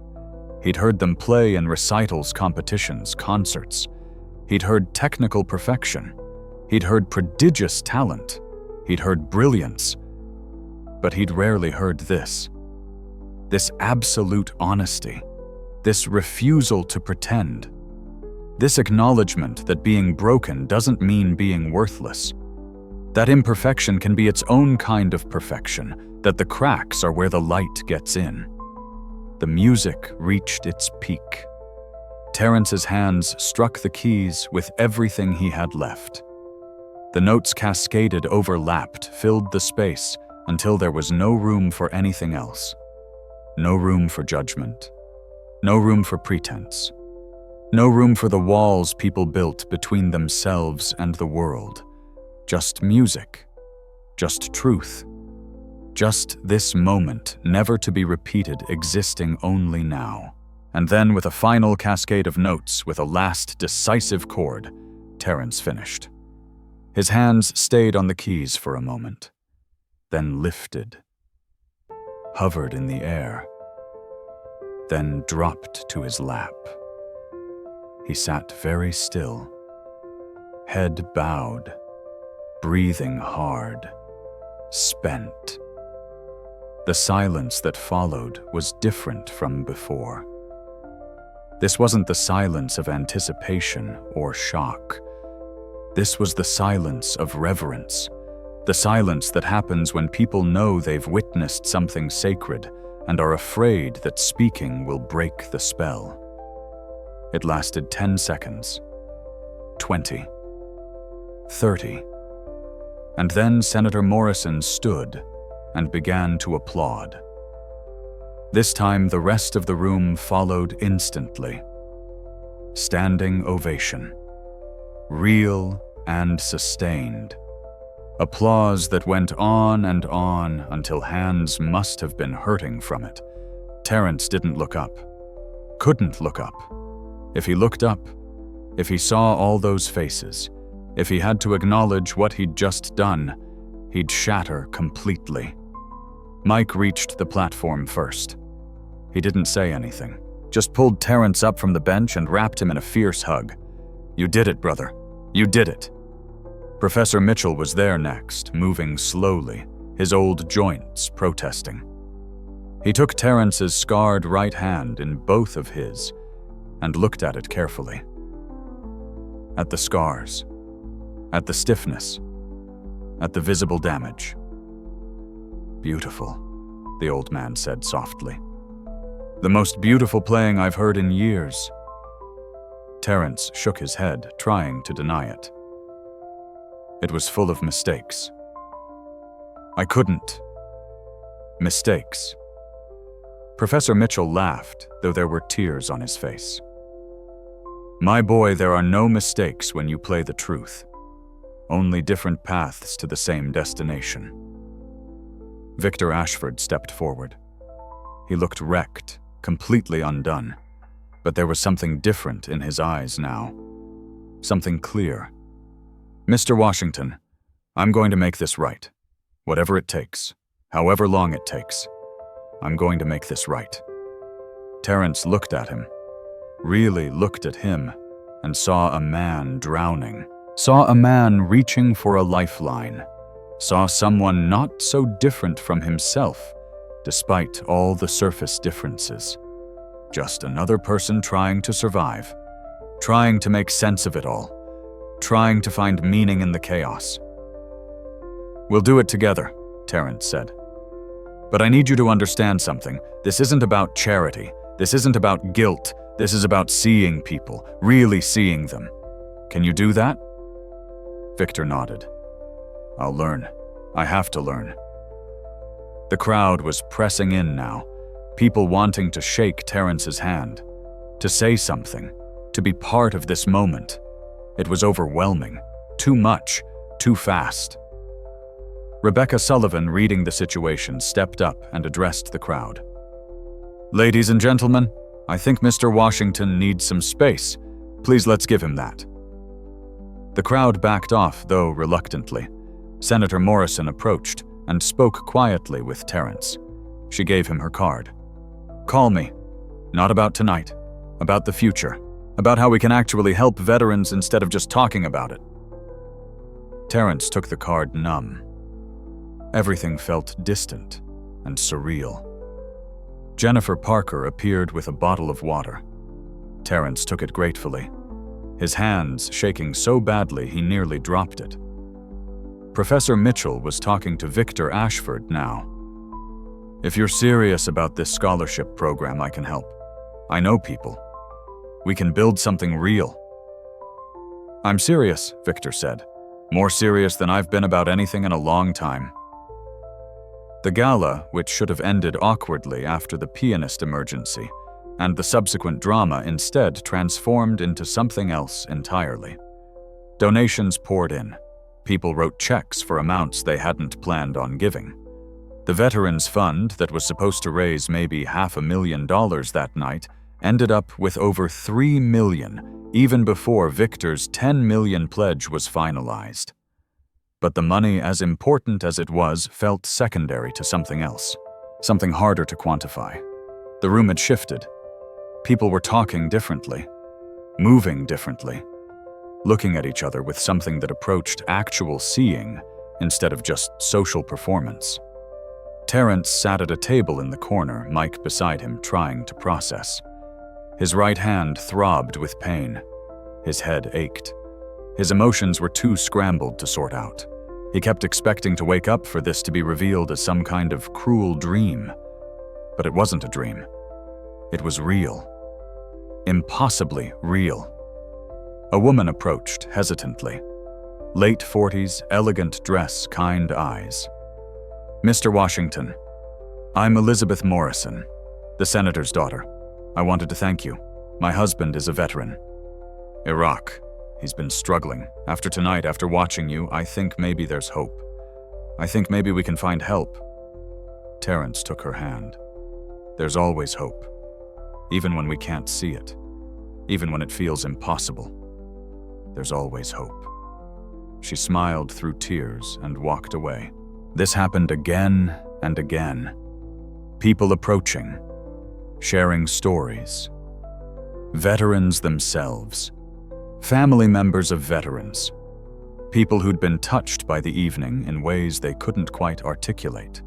He'd heard them play in recitals, competitions, concerts. He'd heard technical perfection. He'd heard prodigious talent. He'd heard brilliance. But he'd rarely heard this. This absolute honesty. This refusal to pretend. This acknowledgement that being broken doesn't mean being worthless. That imperfection can be its own kind of perfection, that the cracks are where the light gets in. The music reached its peak. Terrence's hands struck the keys with everything he had left. The notes cascaded, overlapped, filled the space until there was no room for anything else. No room for judgment. No room for pretense. No room for the walls people built between themselves and the world. Just music. Just truth. Just this moment, never to be repeated, existing only now. And then, with a final cascade of notes, with a last decisive chord, Terrence finished. His hands stayed on the keys for a moment, then lifted, hovered in the air, then dropped to his lap. He sat very still, head bowed, breathing hard, spent. The silence that followed was different from before. This wasn't the silence of anticipation or shock. This was the silence of reverence, the silence that happens when people know they've witnessed something sacred and are afraid that speaking will break the spell. It lasted 10 seconds, 20, 30, and then Senator Morrison stood and began to applaud. This time, the rest of the room followed instantly. Standing ovation. Real and sustained. Applause that went on and on until hands must have been hurting from it. Terrence didn't look up. Couldn't look up. If he looked up, if he saw all those faces, if he had to acknowledge what he'd just done, he'd shatter completely. Mike reached the platform first. He didn't say anything, just pulled Terrence up from the bench and wrapped him in a fierce hug. "You did it, brother. You did it." Professor Mitchell was there next, moving slowly, his old joints protesting. He took Terrence's scarred right hand in both of his and looked at it carefully. At the scars, at the stiffness, at the visible damage. "Beautiful," the old man said softly. "The most beautiful playing I've heard in years." Terrence shook his head, trying to deny it. "It was full of mistakes. I couldn't." "Mistakes." Professor Mitchell laughed, though there were tears on his face. "My boy, there are no mistakes when you play the truth. Only different paths to the same destination." Victor Ashford stepped forward. He looked wrecked, completely undone, but there was something different in his eyes now. Something clear. "Mr. Washington, I'm going to make this right. Whatever it takes, however long it takes, I'm going to make this right." Terrence looked at him, really looked at him, and saw a man drowning, saw a man reaching for a lifeline, saw someone not so different from himself, despite all the surface differences. Just another person trying to survive, trying to make sense of it all, trying to find meaning in the chaos. "We'll do it together," Terrence said. "But I need you to understand something. This isn't about charity. This isn't about guilt. This is about seeing people, really seeing them. Can you do that?" Victor nodded. "I'll learn. I have to learn." The crowd was pressing in now, people wanting to shake Terrence's hand, to say something, to be part of this moment. It was overwhelming. Too much, too fast. Rebecca Sullivan, reading the situation, stepped up and addressed the crowd. "Ladies and gentlemen, I think Mr. Washington needs some space. Please let's give him that." The crowd backed off, though reluctantly. Senator Morrison approached and spoke quietly with Terrence. She gave him her card. "Call me. Not about tonight. About the future. About how we can actually help veterans instead of just talking about it." Terrence took the card numb. Everything felt distant and surreal. Jennifer Parker appeared with a bottle of water. Terrence took it gratefully, his hands shaking so badly he nearly dropped it. Professor Mitchell was talking to Victor Ashford now. "If you're serious about this scholarship program, I can help. I know people. We can build something real." "I'm serious," Victor said. "More serious than I've been about anything in a long time." The gala, which should have ended awkwardly after the pianist emergency, and the subsequent drama instead transformed into something else entirely. Donations poured in. People wrote checks for amounts they hadn't planned on giving. The Veterans Fund, that was supposed to raise maybe $500,000 that night, ended up with over $3 million, even before Victor's $10 million pledge was finalized. But the money, as important as it was, felt secondary to something else, something harder to quantify. The room had shifted. People were talking differently. moving differently, looking at each other with something that approached actual seeing instead of just social performance. Terrence sat at a table in the corner, Mike beside him, trying to process. His right hand throbbed with pain. His head ached. His emotions were too scrambled to sort out. He kept expecting to wake up for this to be revealed as some kind of cruel dream. But it wasn't a dream. It was real. Impossibly real. A woman approached hesitantly. Late 40s, elegant dress, kind eyes. "Mr. Washington, I'm Elizabeth Morrison, the senator's daughter. I wanted to thank you. My husband is a veteran. Iraq. He's been struggling. After tonight, after watching you, I think maybe there's hope. I think maybe we can find help." Terrence took her hand. "There's always hope. Even when we can't see it. Even when it feels impossible. There's always hope." She smiled through tears and walked away. This happened again and again. People approaching, sharing stories. Veterans themselves. Family members of veterans. People who'd been touched by the evening in ways they couldn't quite articulate.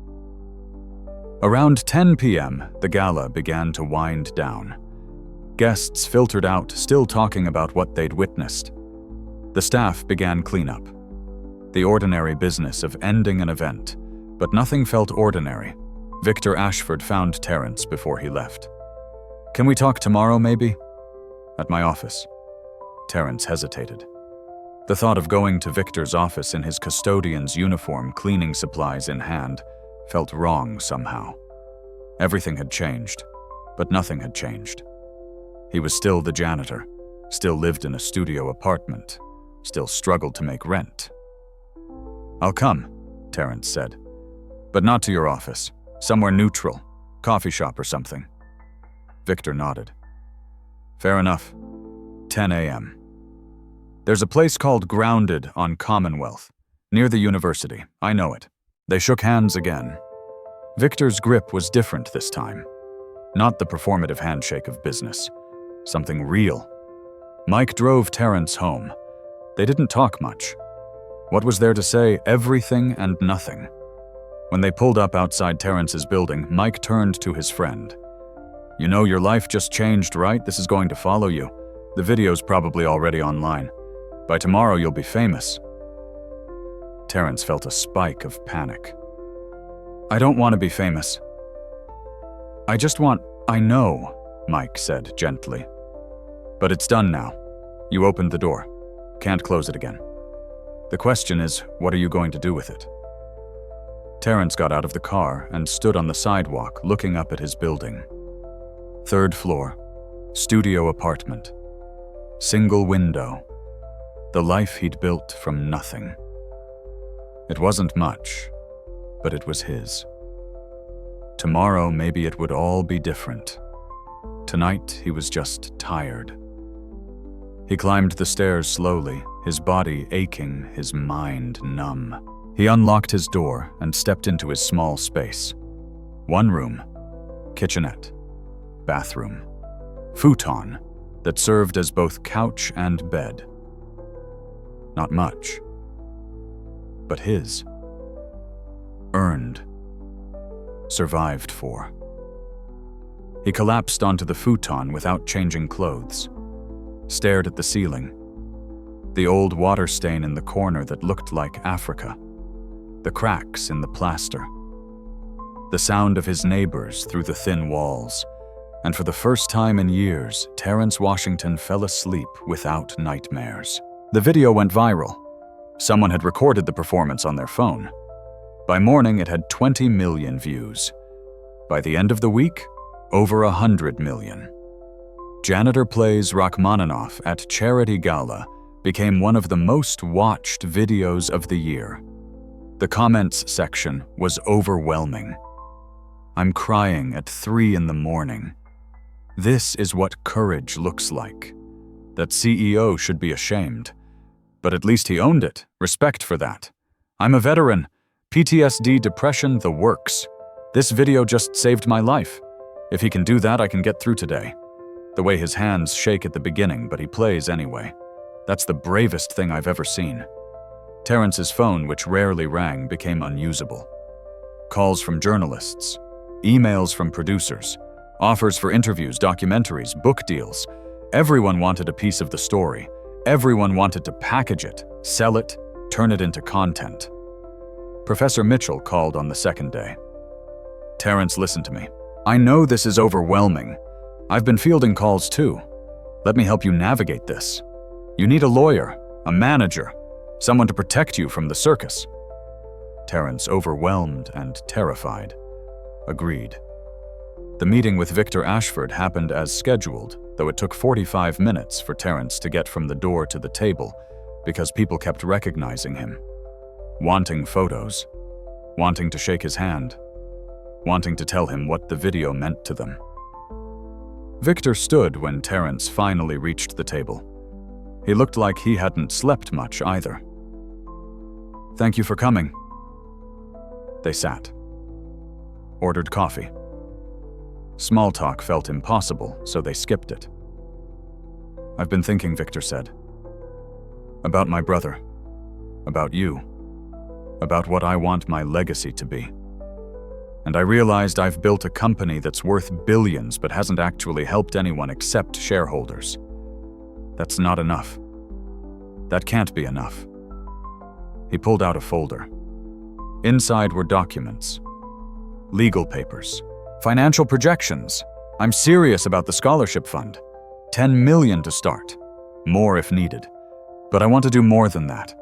Around 10 p.m., the gala began to wind down. Guests filtered out, still talking about what they'd witnessed. The staff began cleanup. The ordinary business of ending an event, but nothing felt ordinary. Victor Ashford found Terrence before he left. "Can we talk tomorrow, maybe?" "At my office." Terrence hesitated. The thought of going to Victor's office in his custodian's uniform, cleaning supplies in hand, felt wrong somehow. Everything had changed, but nothing had changed. He was still the janitor, still lived in a studio apartment, still struggled to make rent. "I'll come," Terrence said. "But not to your office. Somewhere neutral. Coffee shop or something." Victor nodded. "Fair enough. 10 a.m. There's a place called Grounded on Commonwealth, near the university. I know it." They shook hands again. Victor's grip was different this time. Not the performative handshake of business. Something real. Mike drove Terrence home. They didn't talk much. What was there to say? Everything and nothing. When they pulled up outside Terrence's building, Mike turned to his friend. "You know, your life just changed, right? This is going to follow you. The video's probably already online. By tomorrow, you'll be famous." Terrence felt a spike of panic. "I don't want to be famous. I know," Mike said gently. "But it's done now. You opened the door. Can't close it again. The question is, what are you going to do with it?" Terrence got out of the car and stood on the sidewalk looking up at his building. 3rd floor, studio apartment, single window, the life he'd built from nothing. It wasn't much, but it was his. Tomorrow, maybe it would all be different. Tonight, he was just tired. He climbed the stairs slowly, his body aching, his mind numb. He unlocked his door and stepped into his small space. One room, kitchenette, bathroom, futon that served as both couch and bed. Not much, but his. Earned. Survived for. He collapsed onto the futon without changing clothes. Stared at the ceiling. The old water stain in the corner that looked like Africa. The cracks in the plaster. The sound of his neighbors through the thin walls. And for the first time in years, Terrence Washington fell asleep without nightmares. The video went viral. Someone had recorded the performance on their phone. By morning, it had 20 million views. By the end of the week, over 100 million. Janitor plays Rachmaninoff at Charity Gala became one of the most watched videos of the year. The comments section was overwhelming. "I'm crying at 3 in the morning. This is what courage looks like. That CEO should be ashamed. But at least he owned it. Respect for that. I'm a veteran. PTSD, depression, the works. This video just saved my life. If he can do that, I can get through today. The way his hands shake at the beginning, but he plays anyway. That's the bravest thing I've ever seen. Terrence's phone, which rarely rang, became unusable. Calls from journalists, emails from producers, offers for interviews, documentaries, book deals. Everyone wanted a piece of the story. Everyone wanted to package it, sell it, turn it into content. Professor Mitchell called on the second day. Terrence, listen to me. I know this is overwhelming. I've been fielding calls too. Let me help you navigate this. You need a lawyer, a manager, someone to protect you from the circus. Terrence, overwhelmed and terrified, agreed. The meeting with Victor Ashford happened as scheduled, though it took 45 minutes for Terrence to get from the door to the table because people kept recognizing him, wanting photos, wanting to shake his hand, wanting to tell him what the video meant to them. Victor stood when Terrence finally reached the table. He looked like he hadn't slept much either. Thank you for coming. They sat. Ordered coffee. Small talk felt impossible, so they skipped it. I've been thinking, Victor said. About my brother. About you. About what I want my legacy to be. And I realized I've built a company that's worth billions but hasn't actually helped anyone except shareholders. That's not enough. That can't be enough. He pulled out a folder. Inside were documents, legal papers, financial projections. I'm serious about the scholarship fund. 10 million to start. More if needed. But I want to do more than that.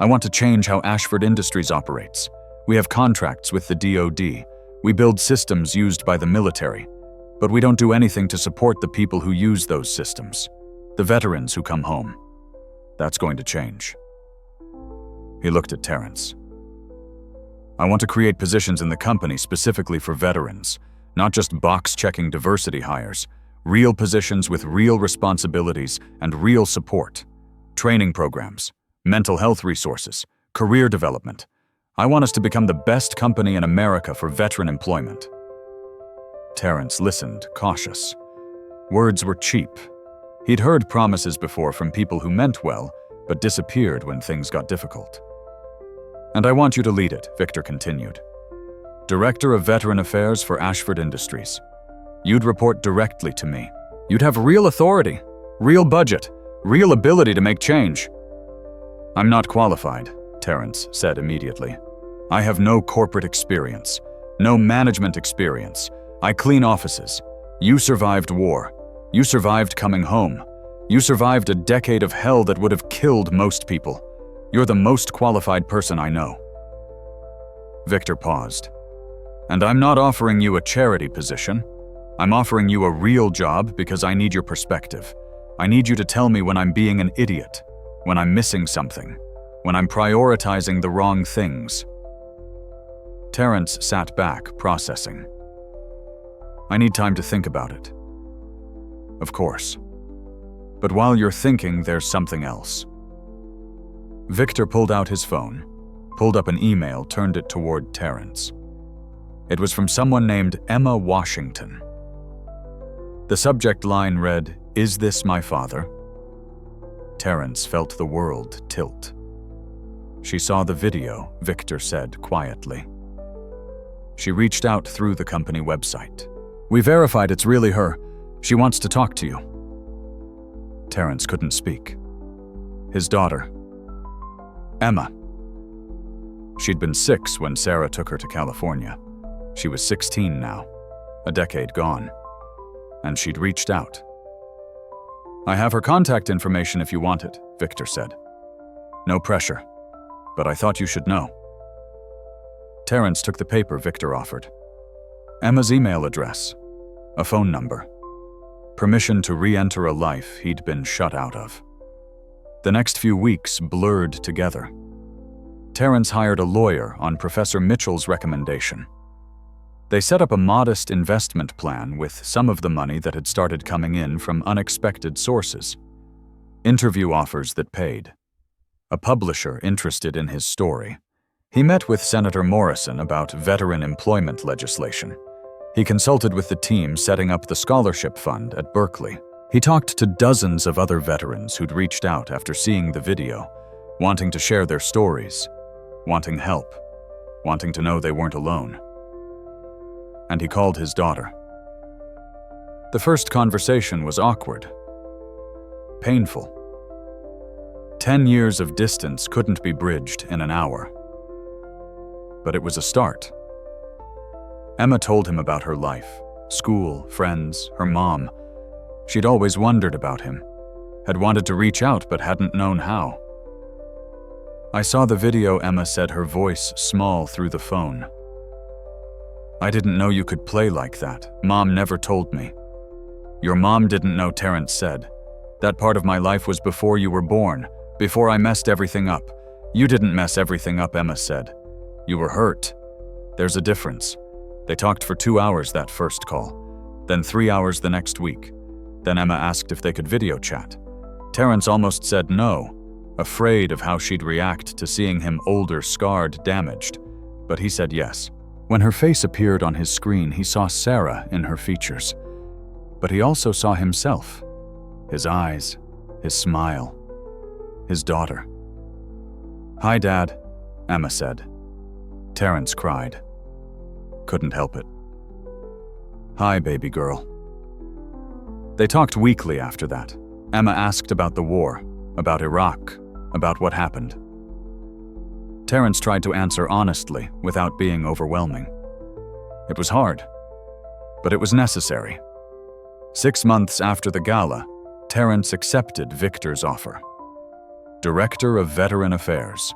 I want to change how Ashford Industries operates. We have contracts with the DoD. We build systems used by the military. But we don't do anything to support the people who use those systems. The veterans who come home. That's going to change. He looked at Terrence. I want to create positions in the company specifically for veterans, not just box-checking diversity hires, real positions with real responsibilities and real support, training programs, mental health resources, career development. I want us to become the best company in America for veteran employment. Terrence listened, cautious. Words were cheap. He'd heard promises before from people who meant well, but disappeared when things got difficult. And I want you to lead it, Victor continued. Director of Veteran Affairs for Ashford Industries. You'd report directly to me. You'd have real authority, real budget, real ability to make change. I'm not qualified, Terrence said immediately. I have no corporate experience, no management experience. I clean offices. You survived war. You survived coming home. You survived a decade of hell that would have killed most people. You're the most qualified person I know. Victor paused. And I'm not offering you a charity position. I'm offering you a real job because I need your perspective. I need you to tell me when I'm being an idiot, when I'm missing something, when I'm prioritizing the wrong things. Terrence sat back, processing. I need time to think about it. Of course. But while you're thinking, there's something else. Victor pulled out his phone, pulled up an email, turned it toward Terrence. It was from someone named Emma Washington. The subject line read, "Is this my father?" Terrence felt the world tilt. She saw the video, Victor said quietly. She reached out through the company website. We verified it's really her. She wants to talk to you. Terrence couldn't speak. His daughter, Emma. She'd been 6 when Sarah took her to California. She was 16 now, a decade gone. And she'd reached out. I have her contact information if you want it, Victor said. No pressure, but I thought you should know. Terrence took the paper Victor offered. Emma's email address, a phone number, permission to re-enter a life he'd been shut out of. The next few weeks blurred together. Terrence hired a lawyer on Professor Mitchell's recommendation. They set up a modest investment plan with some of the money that had started coming in from unexpected sources. Interview offers that paid. A publisher interested in his story. He met with Senator Morrison about veteran employment legislation. He consulted with the team setting up the scholarship fund at Berkeley, He talked to dozens of other veterans who'd reached out after seeing the video, wanting to share their stories, wanting help, wanting to know they weren't alone. And he called his daughter. The first conversation was awkward, painful. 10 years of distance couldn't be bridged in an hour. But it was a start. Emma told him about her life, school, friends, her mom. She'd always wondered about him, had wanted to reach out but hadn't known how. I saw the video, Emma said, her voice small through the phone. I didn't know you could play like that. Mom never told me. Your mom didn't know, Terrence said. That part of my life was before you were born, before I messed everything up. You didn't mess everything up, Emma said. You were hurt. There's a difference. They talked for 2 hours that first call, then 3 hours the next week. Then Emma asked if they could video chat. Terrence almost said no, afraid of how she'd react to seeing him older, scarred, damaged. But he said yes. When her face appeared on his screen, he saw Sarah in her features. But he also saw himself, his eyes, his smile, his daughter. Hi, Dad, Emma said. Terrence cried. Couldn't help it. Hi, baby girl. They talked weekly after that. Emma asked about the war, about Iraq, about what happened. Terrence tried to answer honestly without being overwhelming. It was hard, but it was necessary. 6 months after the gala, Terrence accepted Victor's offer. Director of Veteran Affairs.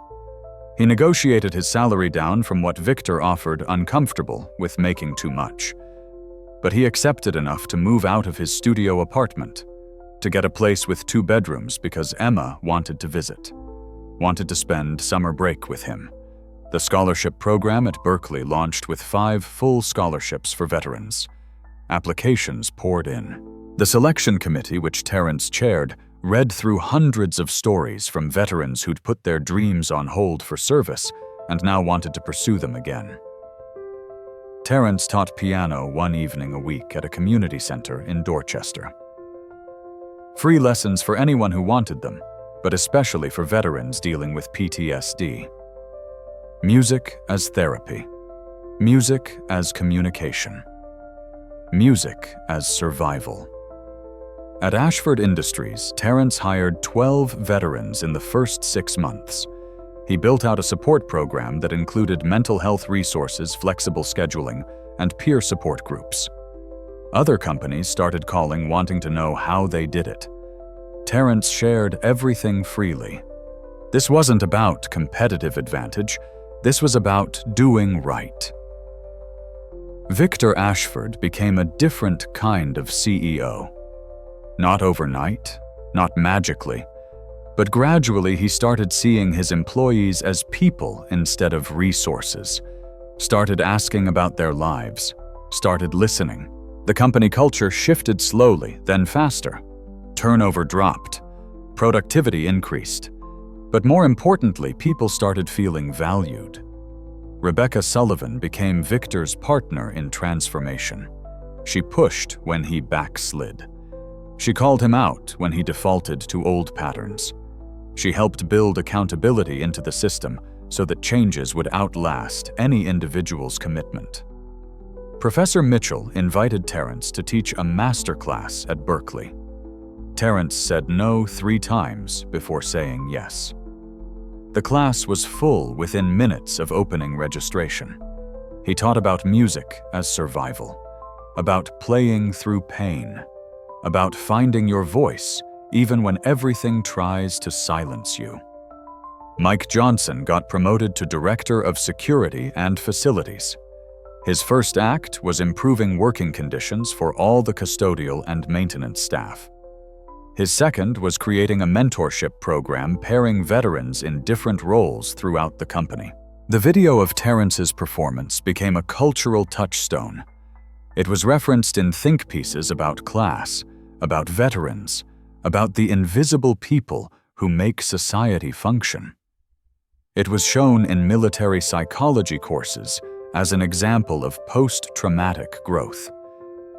He negotiated his salary down from what Victor offered, uncomfortable with making too much. But he accepted enough to move out of his studio apartment, to get a place with 2 bedrooms because Emma wanted to visit, wanted to spend summer break with him. The scholarship program at Berkeley launched with 5 full scholarships for veterans. Applications poured in. The selection committee, which Terrence chaired, read through hundreds of stories from veterans who'd put their dreams on hold for service and now wanted to pursue them again. Terrence taught piano 1 evening a week at a community center in Dorchester. Free lessons for anyone who wanted them, but especially for veterans dealing with PTSD. Music as therapy. Music as communication. Music as survival. At Ashford Industries, Terrence hired 12 veterans in the first 6 months. He built out a support program that included mental health resources, flexible scheduling, and peer support groups. Other companies started calling, wanting to know how they did it. Terrence shared everything freely. This wasn't about competitive advantage. This was about doing right. Victor Ashford became a different kind of CEO. Not overnight, not magically, but gradually he started seeing his employees as people instead of resources, started asking about their lives, started listening. The company culture shifted slowly, then faster. Turnover dropped. Productivity increased. But more importantly, people started feeling valued. Rebecca Sullivan became Victor's partner in transformation. She pushed when he backslid. She called him out when he defaulted to old patterns. She helped build accountability into the system so that changes would outlast any individual's commitment. Professor Mitchell invited Terrence to teach a masterclass at Berkeley. Terrence said no 3 times before saying yes. The class was full within minutes of opening registration. He taught about music as survival, about playing through pain, about finding your voice even when everything tries to silence you. Mike Johnson got promoted to Director of Security and Facilities. His first act was improving working conditions for all the custodial and maintenance staff. His second was creating a mentorship program pairing veterans in different roles throughout the company. The video of Terrence's performance became a cultural touchstone. It was referenced in think pieces about class, about veterans, about the invisible people who make society function. It was shown in military psychology courses as an example of post-traumatic growth.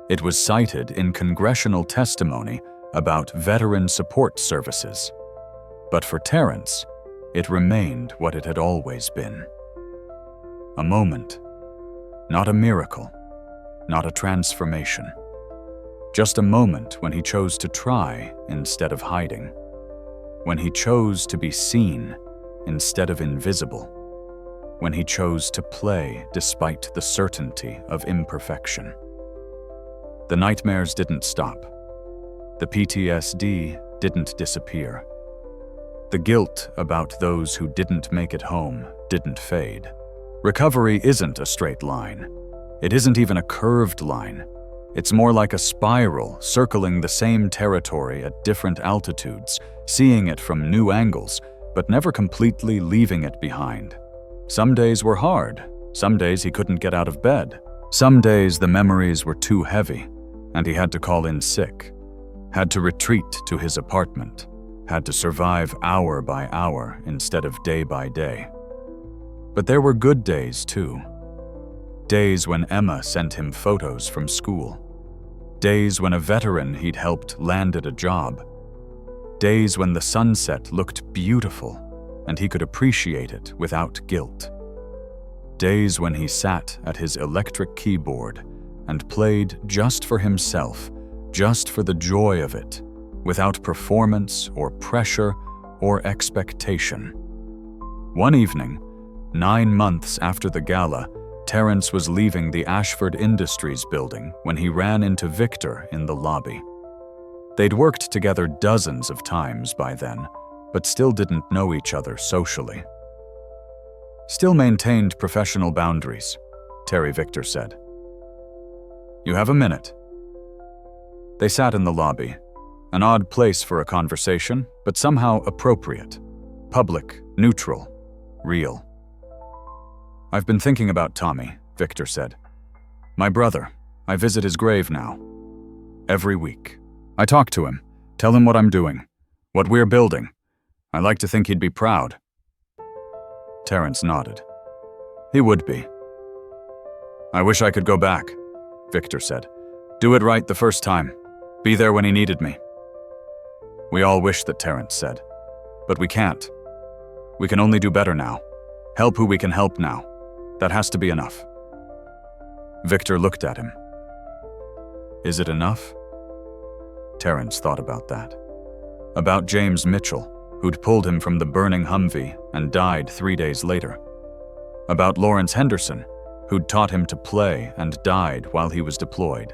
It was cited in congressional testimony about veteran support services. But for Terrence, it remained what it had always been. A moment, not a miracle, not a transformation. Just a moment when he chose to try instead of hiding. When he chose to be seen instead of invisible. When he chose to play despite the certainty of imperfection. The nightmares didn't stop. The PTSD didn't disappear. The guilt about those who didn't make it home didn't fade. Recovery isn't a straight line. It isn't even a curved line. It's more like a spiral circling the same territory at different altitudes, seeing it from new angles, but never completely leaving it behind. Some days were hard. Some days he couldn't get out of bed. Some days the memories were too heavy, and he had to call in sick, had to retreat to his apartment, had to survive hour by hour instead of day by day. But there were good days too. Days when Emma sent him photos from school. Days when a veteran he'd helped landed a job. Days when the sunset looked beautiful and he could appreciate it without guilt. Days when he sat at his electric keyboard and played just for himself, just for the joy of it, without performance or pressure or expectation. One evening, 9 months after the gala, Terrence was leaving the Ashford Industries building when he ran into Victor in the lobby. They'd worked together dozens of times by then, but still didn't know each other socially. Still maintained professional boundaries, Terry Victor said. "You have a minute." They sat in the lobby, an odd place for a conversation, but somehow appropriate, public, neutral, real. "I've been thinking about Tommy," Victor said. "My brother. I visit his grave now. Every week. I talk to him, tell him what I'm doing, what we're building. I like to think he'd be proud." Terrence nodded. "He would be." "I wish I could go back," Victor said. "Do it right the first time. Be there when he needed me." "We all wish that," Terrence said. "But we can't. We can only do better now. Help who we can help now. That has to be enough." Victor looked at him. Is it enough? Terrence thought about that. About James Mitchell, who'd pulled him from the burning Humvee and died 3 days later. About Lawrence Henderson, who'd taught him to play and died while he was deployed.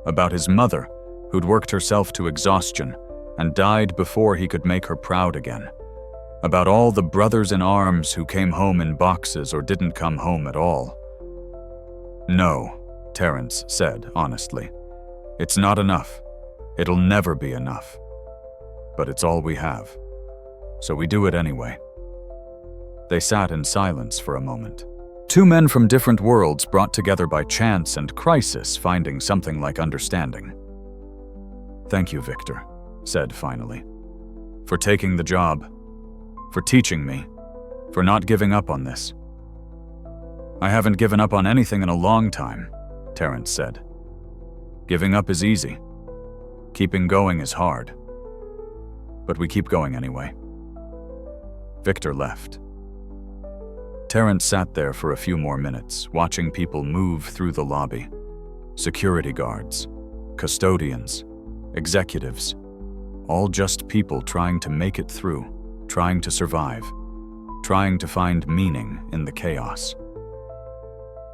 About his mother, who'd worked herself to exhaustion and died before he could make her proud again. About all the brothers in arms who came home in boxes or didn't come home at all. "No," Terrence said honestly. "It's not enough. It'll never be enough. But it's all we have. So we do it anyway." They sat in silence for a moment. Two men from different worlds brought together by chance and crisis, finding something like understanding. "Thank you, Victor," said finally. "For taking the job. For teaching me. For not giving up on this." "I haven't given up on anything in a long time," Terrence said. "Giving up is easy. Keeping going is hard. But we keep going anyway." Victor left. Terrence sat there for a few more minutes, watching people move through the lobby. Security guards, custodians, executives, all just people trying to make it through, trying to survive, trying to find meaning in the chaos.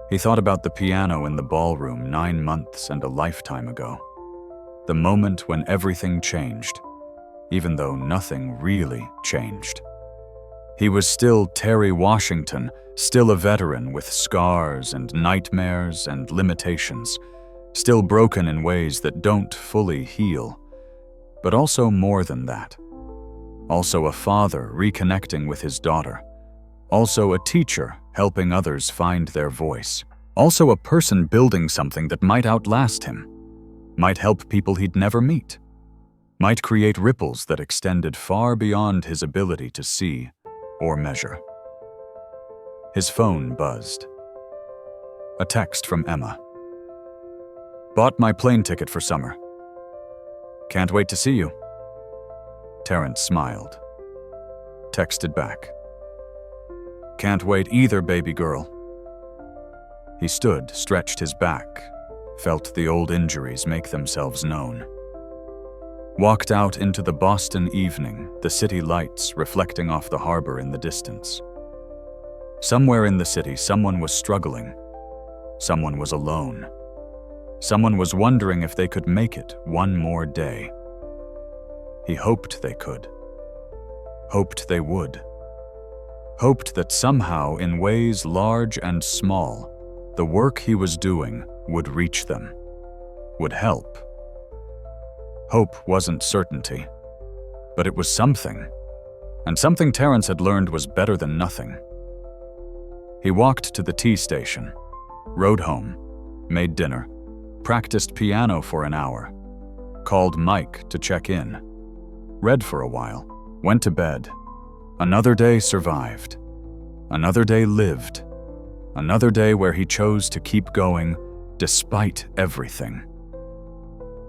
He thought about the piano in the ballroom 9 months and a lifetime ago. The moment when everything changed, even though nothing really changed. He was still Terry Washington, still a veteran with scars and nightmares and limitations, still broken in ways that don't fully heal, but also more than that. Also a father reconnecting with his daughter. Also a teacher helping others find their voice. Also a person building something that might outlast him, might help people he'd never meet, might create ripples that extended far beyond his ability to see or measure. His phone buzzed. A text from Emma. "Bought my plane ticket for summer." Can't wait to see you. Terrence smiled. Texted back. Can't wait either, baby girl. He stood, stretched his back, felt the old injuries make themselves known. Walked out into the Boston evening, the city lights reflecting off the harbor in the distance. Somewhere in the city, someone was struggling. Someone was alone. Someone was wondering if they could make it one more day. He hoped they could. Hoped they would. Hoped that somehow, in ways large and small, the work he was doing would reach them, would help. Hope wasn't certainty, but it was something, and something Terrence had learned was better than nothing. He walked to the tea station, rode home, made dinner, practiced piano for an hour, called Mike to check in, read for a while, went to bed. Another day survived. Another day lived. Another day where he chose to keep going despite everything.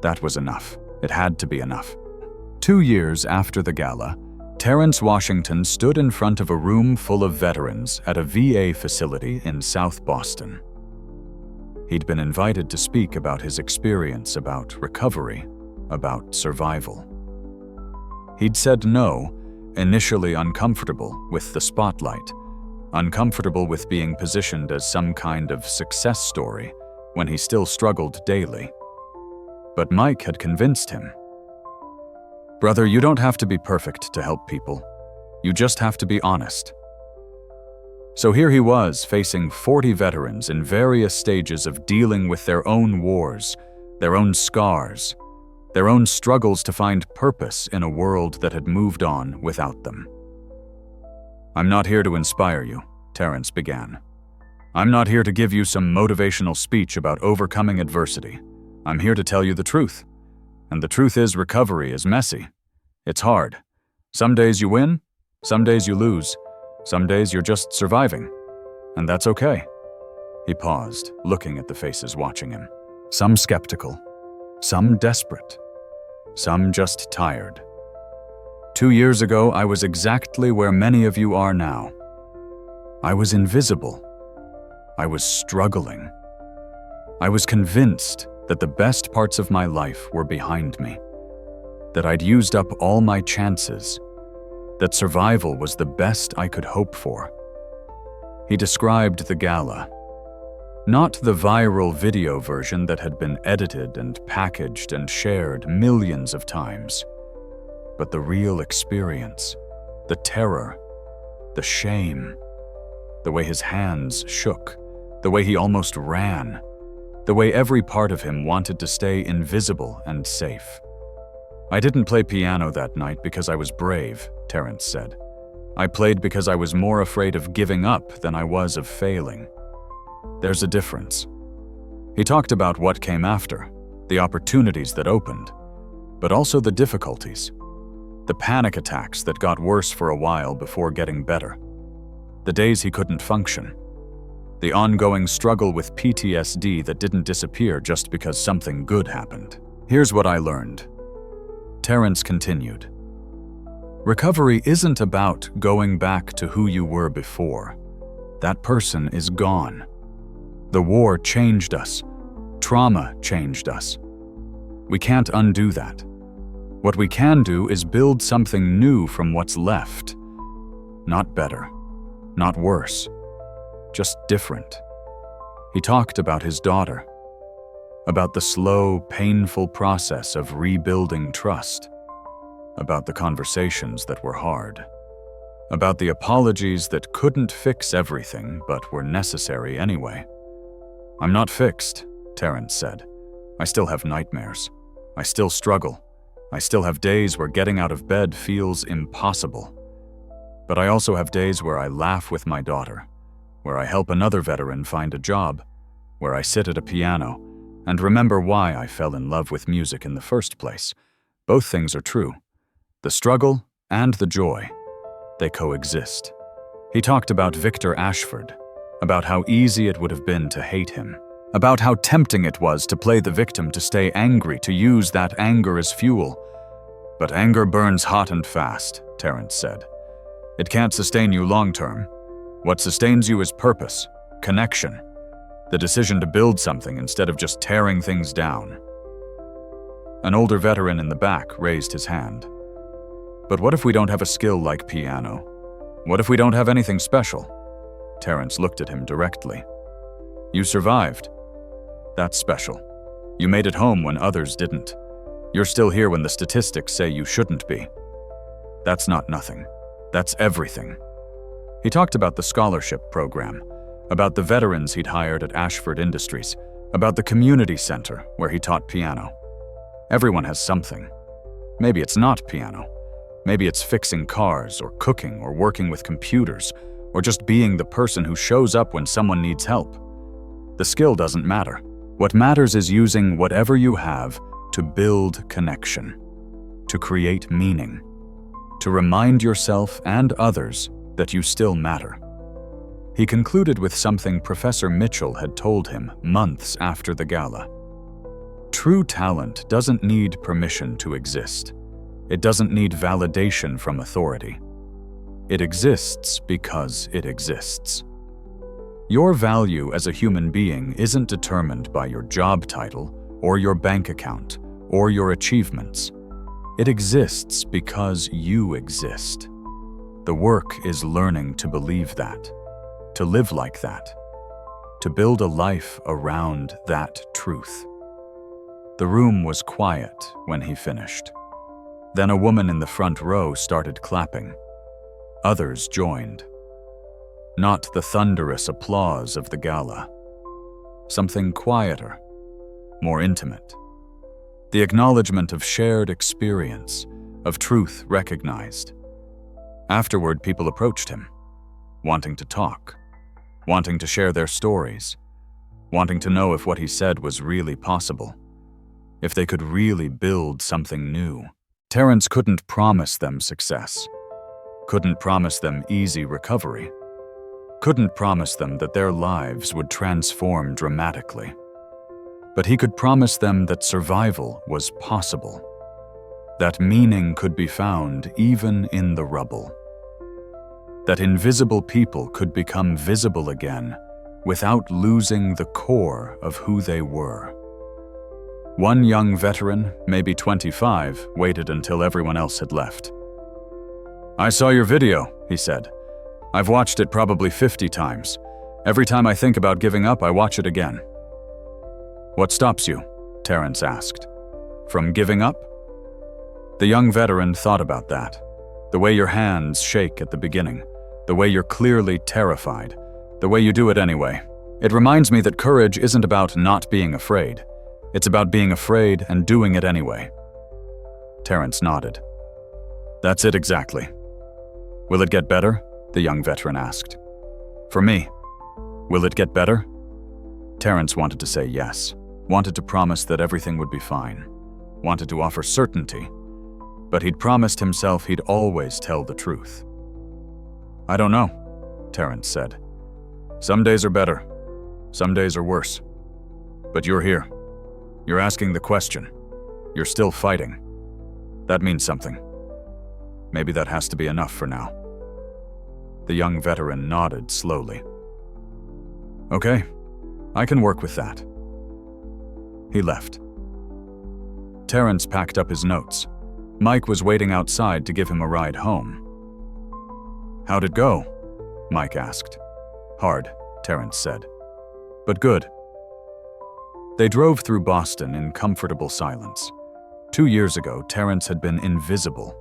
That was enough. It had to be enough. 2 years after the gala, Terrence Washington stood in front of a room full of veterans at a VA facility in South Boston. He'd been invited to speak about his experience, about recovery, about survival. He'd said no, initially uncomfortable with the spotlight, uncomfortable with being positioned as some kind of success story when he still struggled daily. But Mike had convinced him. Brother, you don't have to be perfect to help people. You just have to be honest. So here he was, facing 40 veterans in various stages of dealing with their own wars, their own scars, their own struggles to find purpose in a world that had moved on without them. I'm not here to inspire you, Terrence began. I'm not here to give you some motivational speech about overcoming adversity. I'm here to tell you the truth. And the truth is, recovery is messy. It's hard. Some days you win, some days you lose, some days you're just surviving. And that's okay. He paused, looking at the faces watching him. Some skeptical, some desperate, some just tired. 2 years ago, I was exactly where many of you are now. I was invisible. I was struggling. I was convinced that the best parts of my life were behind me, that I'd used up all my chances, that survival was the best I could hope for. He described the gala, not the viral video version that had been edited and packaged and shared millions of times, but the real experience, the terror, the shame, the way his hands shook, the way he almost ran, the way every part of him wanted to stay invisible and safe. I didn't play piano that night because I was brave, Terrence said. I played because I was more afraid of giving up than I was of failing. There's a difference. He talked about what came after, the opportunities that opened, but also the difficulties, the panic attacks that got worse for a while before getting better, the days he couldn't function, the ongoing struggle with PTSD that didn't disappear just because something good happened. Here's what I learned. Terrence continued. Recovery isn't about going back to who you were before. That person is gone. The war changed us. Trauma changed us. We can't undo that. What we can do is build something new from what's left. Not better, not worse, just different. He talked about his daughter, about the slow, painful process of rebuilding trust, about the conversations that were hard, about the apologies that couldn't fix everything but were necessary anyway. I'm not fixed, Terrence said. I still have nightmares. I still struggle. I still have days where getting out of bed feels impossible. But I also have days where I laugh with my daughter, where I help another veteran find a job, where I sit at a piano and remember why I fell in love with music in the first place. Both things are true. The struggle and the joy, they coexist. He talked about Victor Ashford, about how easy it would have been to hate him, about how tempting it was to play the victim, to stay angry, to use that anger as fuel. But anger burns hot and fast, Terrence said. It can't sustain you long-term. What sustains you is purpose, connection, the decision to build something instead of just tearing things down. An older veteran in the back raised his hand. But what if we don't have a skill like piano? What if we don't have anything special? Terrence looked at him directly. You survived. That's special. You made it home when others didn't. You're still here when the statistics say you shouldn't be. That's not nothing. That's everything. He talked about the scholarship program, about the veterans he'd hired at Ashford Industries, about the community center where he taught piano. Everyone has something. Maybe it's not piano. Maybe it's fixing cars, or cooking, or working with computers, or just being the person who shows up when someone needs help. The skill doesn't matter. What matters is using whatever you have to build connection, to create meaning, to remind yourself and others that you still matter. He concluded with something Professor Mitchell had told him months after the gala. True talent doesn't need permission to exist. It doesn't need validation from authority. It exists because it exists. Your value as a human being isn't determined by your job title, or your bank account, or your achievements. It exists because you exist. The work is learning to believe that, to live like that, to build a life around that truth. The room was quiet when he finished. Then a woman in the front row started clapping. Others joined. Not the thunderous applause of the gala. Something quieter, more intimate. The acknowledgement of shared experience, of truth recognized. Afterward, people approached him, wanting to talk, wanting to share their stories, wanting to know if what he said was really possible, if they could really build something new. Terrence couldn't promise them success, couldn't promise them easy recovery, couldn't promise them that their lives would transform dramatically. But he could promise them that survival was possible, that meaning could be found even in the rubble, that invisible people could become visible again without losing the core of who they were. One young veteran, maybe 25, waited until everyone else had left. I saw your video, he said. I've watched it probably 50 times. Every time I think about giving up, I watch it again. What stops you? Terrence asked. From giving up? The young veteran thought about that. The way your hands shake at the beginning, the way you're clearly terrified, the way you do it anyway. It reminds me that courage isn't about not being afraid. It's about being afraid and doing it anyway. Terrence nodded. That's it exactly. Will it get better? The young veteran asked. For me, will it get better? Terrence wanted to say yes, wanted to promise that everything would be fine, wanted to offer certainty, but he'd promised himself he'd always tell the truth. I don't know, Terrence said. Some days are better, some days are worse. But you're here. You're asking the question. You're still fighting. That means something. Maybe that has to be enough for now. The young veteran nodded slowly. Okay, I can work with that. He left. Terrence packed up his notes. Mike was waiting outside to give him a ride home. How'd it go? Mike asked. Hard, Terrence said. But good. They drove through Boston in comfortable silence. 2 years ago, Terrence had been invisible.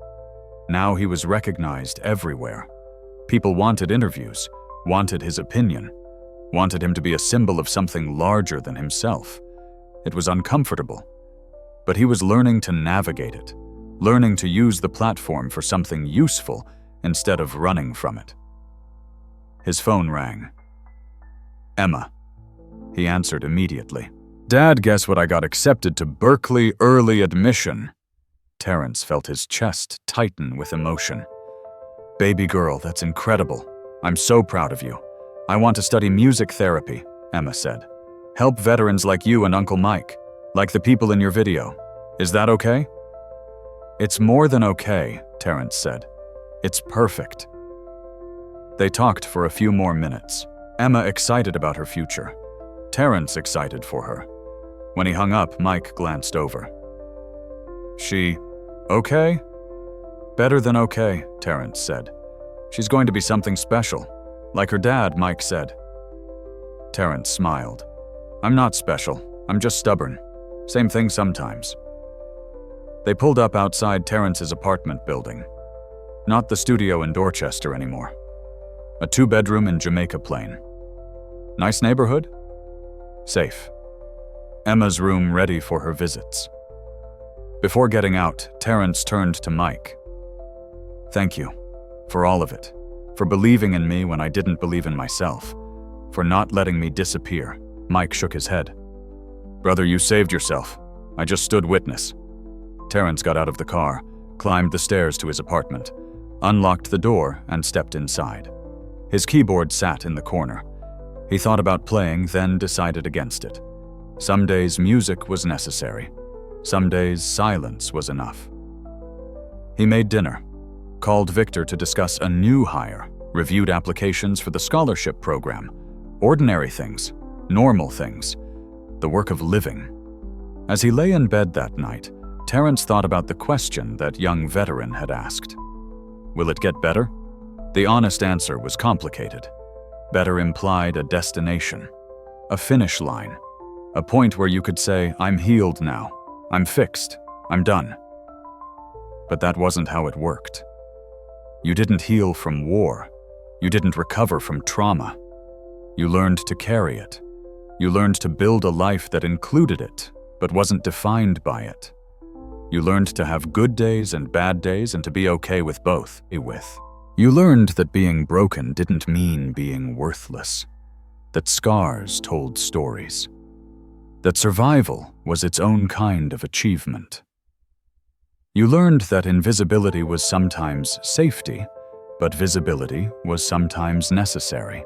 Now he was recognized everywhere. People wanted interviews, wanted his opinion, wanted him to be a symbol of something larger than himself. It was uncomfortable, but he was learning to navigate it, learning to use the platform for something useful instead of running from it. His phone rang. Emma. He answered immediately. Dad, guess what I got accepted to Berkeley early admission? Terrence felt his chest tighten with emotion. Baby girl, that's incredible. I'm so proud of you. I want to study music therapy, Emma said. Help veterans like you and Uncle Mike, like the people in your video. Is that okay?" "It's more than okay," Terrence said. "It's perfect." They talked for a few more minutes. Emma excited about her future. Terrence excited for her. When he hung up, Mike glanced over. "She okay?" "Better than okay," Terrence said. "She's going to be something special. Like her dad," Mike said. Terrence smiled. "I'm not special. I'm just stubborn. Same thing sometimes." They pulled up outside Terrence's apartment building. Not the studio in Dorchester anymore. A 2-bedroom in Jamaica Plain. Nice neighborhood? Safe. Emma's room ready for her visits. Before getting out, Terrence turned to Mike. "Thank you. For all of it. For believing in me when I didn't believe in myself. For not letting me disappear." Mike shook his head. "Brother, you saved yourself. I just stood witness." Terrence got out of the car, climbed the stairs to his apartment, unlocked the door, and stepped inside. His keyboard sat in the corner. He thought about playing, then decided against it. Some days music was necessary. Some days silence was enough. He made dinner, called Victor to discuss a new hire, reviewed applications for the scholarship program, ordinary things, normal things, the work of living. As he lay in bed that night, Terrence thought about the question that young veteran had asked. Will it get better? The honest answer was complicated. Better implied a destination, a finish line, a point where you could say, "I'm healed now, I'm fixed, I'm done." But that wasn't how it worked. You didn't heal from war. You didn't recover from trauma. You learned to carry it. You learned to build a life that included it, but wasn't defined by it. You learned to have good days and bad days and to be okay with both. You learned that being broken didn't mean being worthless, that scars told stories, that survival was its own kind of achievement. You learned that invisibility was sometimes safety, but visibility was sometimes necessary.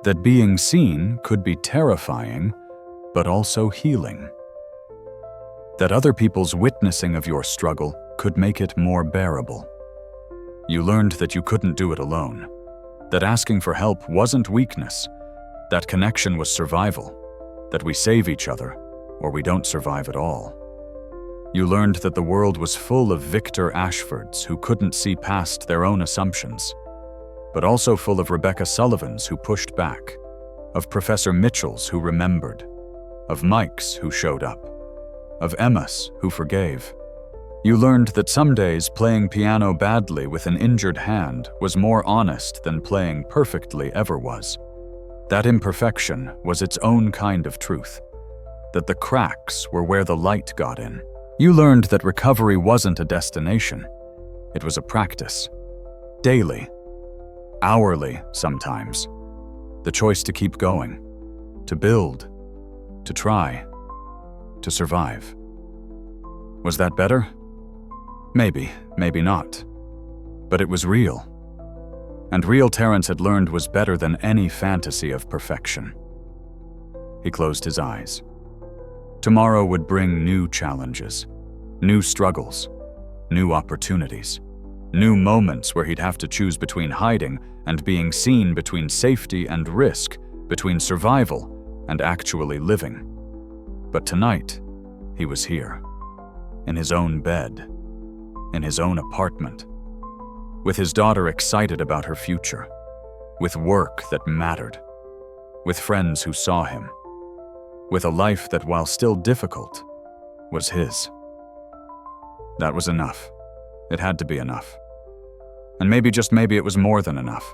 That being seen could be terrifying, but also healing. That other people's witnessing of your struggle could make it more bearable. You learned that you couldn't do it alone, that asking for help wasn't weakness, that connection was survival, that we save each other, or we don't survive at all. You learned that the world was full of Victor Ashfords who couldn't see past their own assumptions, but also full of Rebecca Sullivans who pushed back, of Professor Mitchells who remembered, of Mikes who showed up, of Emmas who forgave. You learned that some days playing piano badly with an injured hand was more honest than playing perfectly ever was. That imperfection was its own kind of truth, that the cracks were where the light got in. You learned that recovery wasn't a destination. It was a practice. Daily. Hourly, sometimes. The choice to keep going. To build. To try. To survive. Was that better? Maybe, maybe not. But it was real. And real Terrence had learned was better than any fantasy of perfection. He closed his eyes. Tomorrow would bring new challenges, new struggles, new opportunities, new moments where he'd have to choose between hiding and being seen, between safety and risk, between survival and actually living. But tonight, he was here, in his own bed, in his own apartment, with his daughter excited about her future, with work that mattered, with friends who saw him, with a life that, while still difficult, was his. That was enough. It had to be enough. And maybe, just maybe, it was more than enough.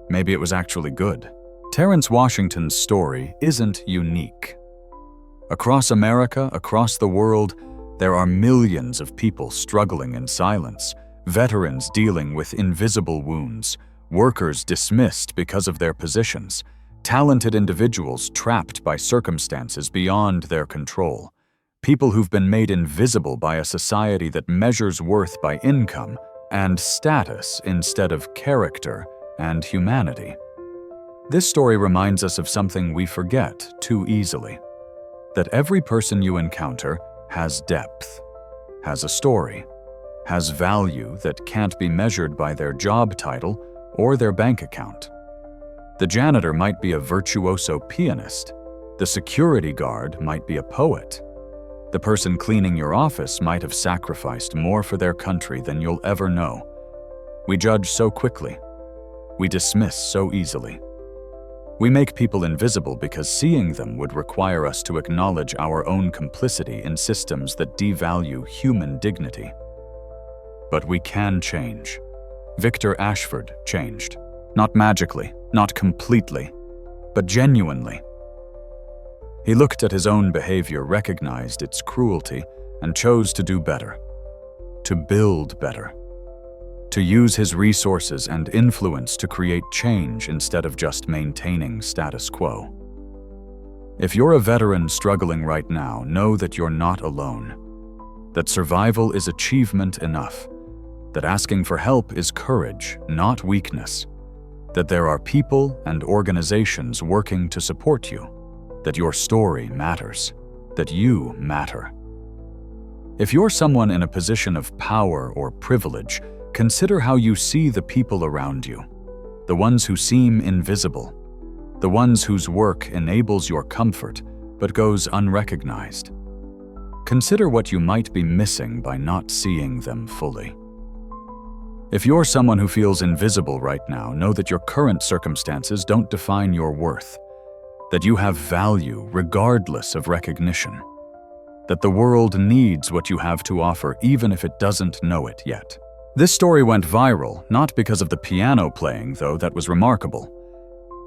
Maybe it was actually good. Terrence Washington's story isn't unique. Across America, across the world, there are millions of people struggling in silence, veterans dealing with invisible wounds, workers dismissed because of their positions, talented individuals trapped by circumstances beyond their control, people who've been made invisible by a society that measures worth by income and status instead of character and humanity. This story reminds us of something we forget too easily: that every person you encounter has depth, has a story, has value that can't be measured by their job title or their bank account. The janitor might be a virtuoso pianist. The security guard might be a poet. The person cleaning your office might have sacrificed more for their country than you'll ever know. We judge so quickly. We dismiss so easily. We make people invisible because seeing them would require us to acknowledge our own complicity in systems that devalue human dignity. But we can change. Victor Ashford changed. Not magically, not completely, but genuinely. He looked at his own behavior, recognized its cruelty, and chose to do better, to build better, to use his resources and influence to create change instead of just maintaining status quo. If you're a veteran struggling right now, know that you're not alone, that survival is achievement enough, that asking for help is courage, not weakness, that there are people and organizations working to support you, that your story matters, that you matter. If you're someone in a position of power or privilege, consider how you see the people around you, the ones who seem invisible, the ones whose work enables your comfort but goes unrecognized. Consider what you might be missing by not seeing them fully. If you're someone who feels invisible right now, know that your current circumstances don't define your worth, that you have value regardless of recognition, that the world needs what you have to offer even if it doesn't know it yet. This story went viral, not because of the piano playing, though that was remarkable.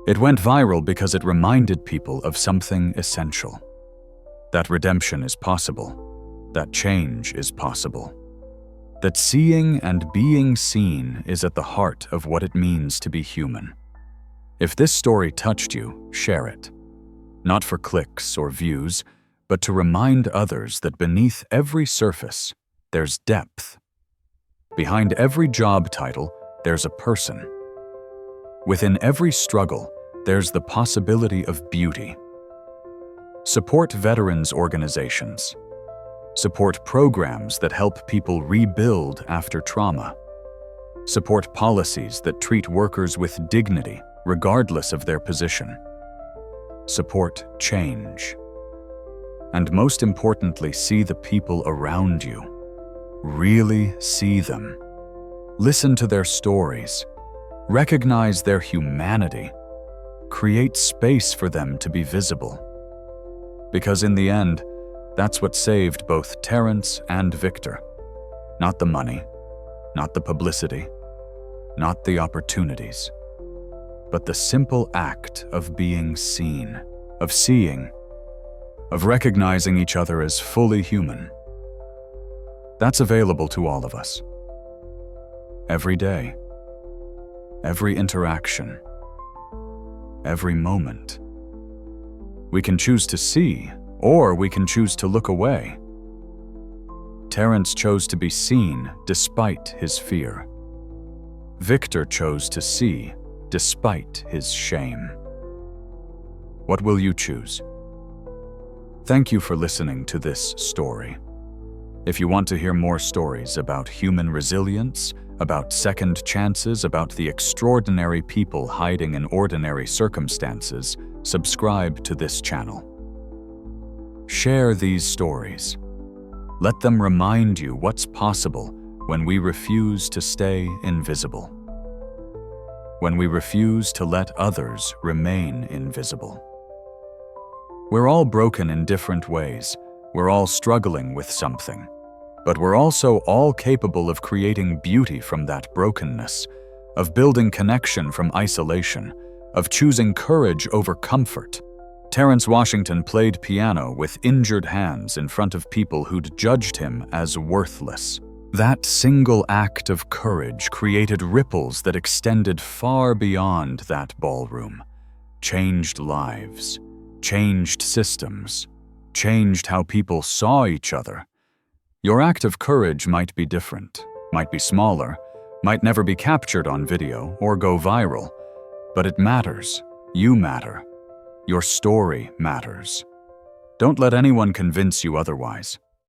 It went viral because it reminded people of something essential: that redemption is possible, that change is possible, that seeing and being seen is at the heart of what it means to be human. If this story touched you, share it. Not for clicks or views, but to remind others that beneath every surface, there's depth. Behind every job title, there's a person. Within every struggle, there's the possibility of beauty. Support veterans organizations. Support programs that help people rebuild after trauma. Support policies that treat workers with dignity, regardless of their position. Support change. And most importantly, see the people around you. Really see them. Listen to their stories. Recognize their humanity. Create space for them to be visible. Because in the end, that's what saved both Terrence and Victor. Not the money, not the publicity, not the opportunities, but the simple act of being seen, of seeing, of recognizing each other as fully human. That's available to all of us. Every day, every interaction, every moment. We can choose to see, or we can choose to look away. Terrence chose to be seen despite his fear. Victor chose to see despite his shame. What will you choose? Thank you for listening to this story. If you want to hear more stories about human resilience, about second chances, about the extraordinary people hiding in ordinary circumstances, subscribe to this channel. Share these stories. Let them remind you what's possible when we refuse to stay invisible. When we refuse to let others remain invisible. We're all broken in different ways. We're all struggling with something. But we're also all capable of creating beauty from that brokenness, of building connection from isolation, of choosing courage over comfort. Terrence Washington played piano with injured hands in front of people who'd judged him as worthless. That single act of courage created ripples that extended far beyond that ballroom, changed lives, changed systems, changed how people saw each other. Your act of courage might be different, might be smaller, might never be captured on video or go viral, but it matters You matter. Your story matters. Don't let anyone convince you otherwise.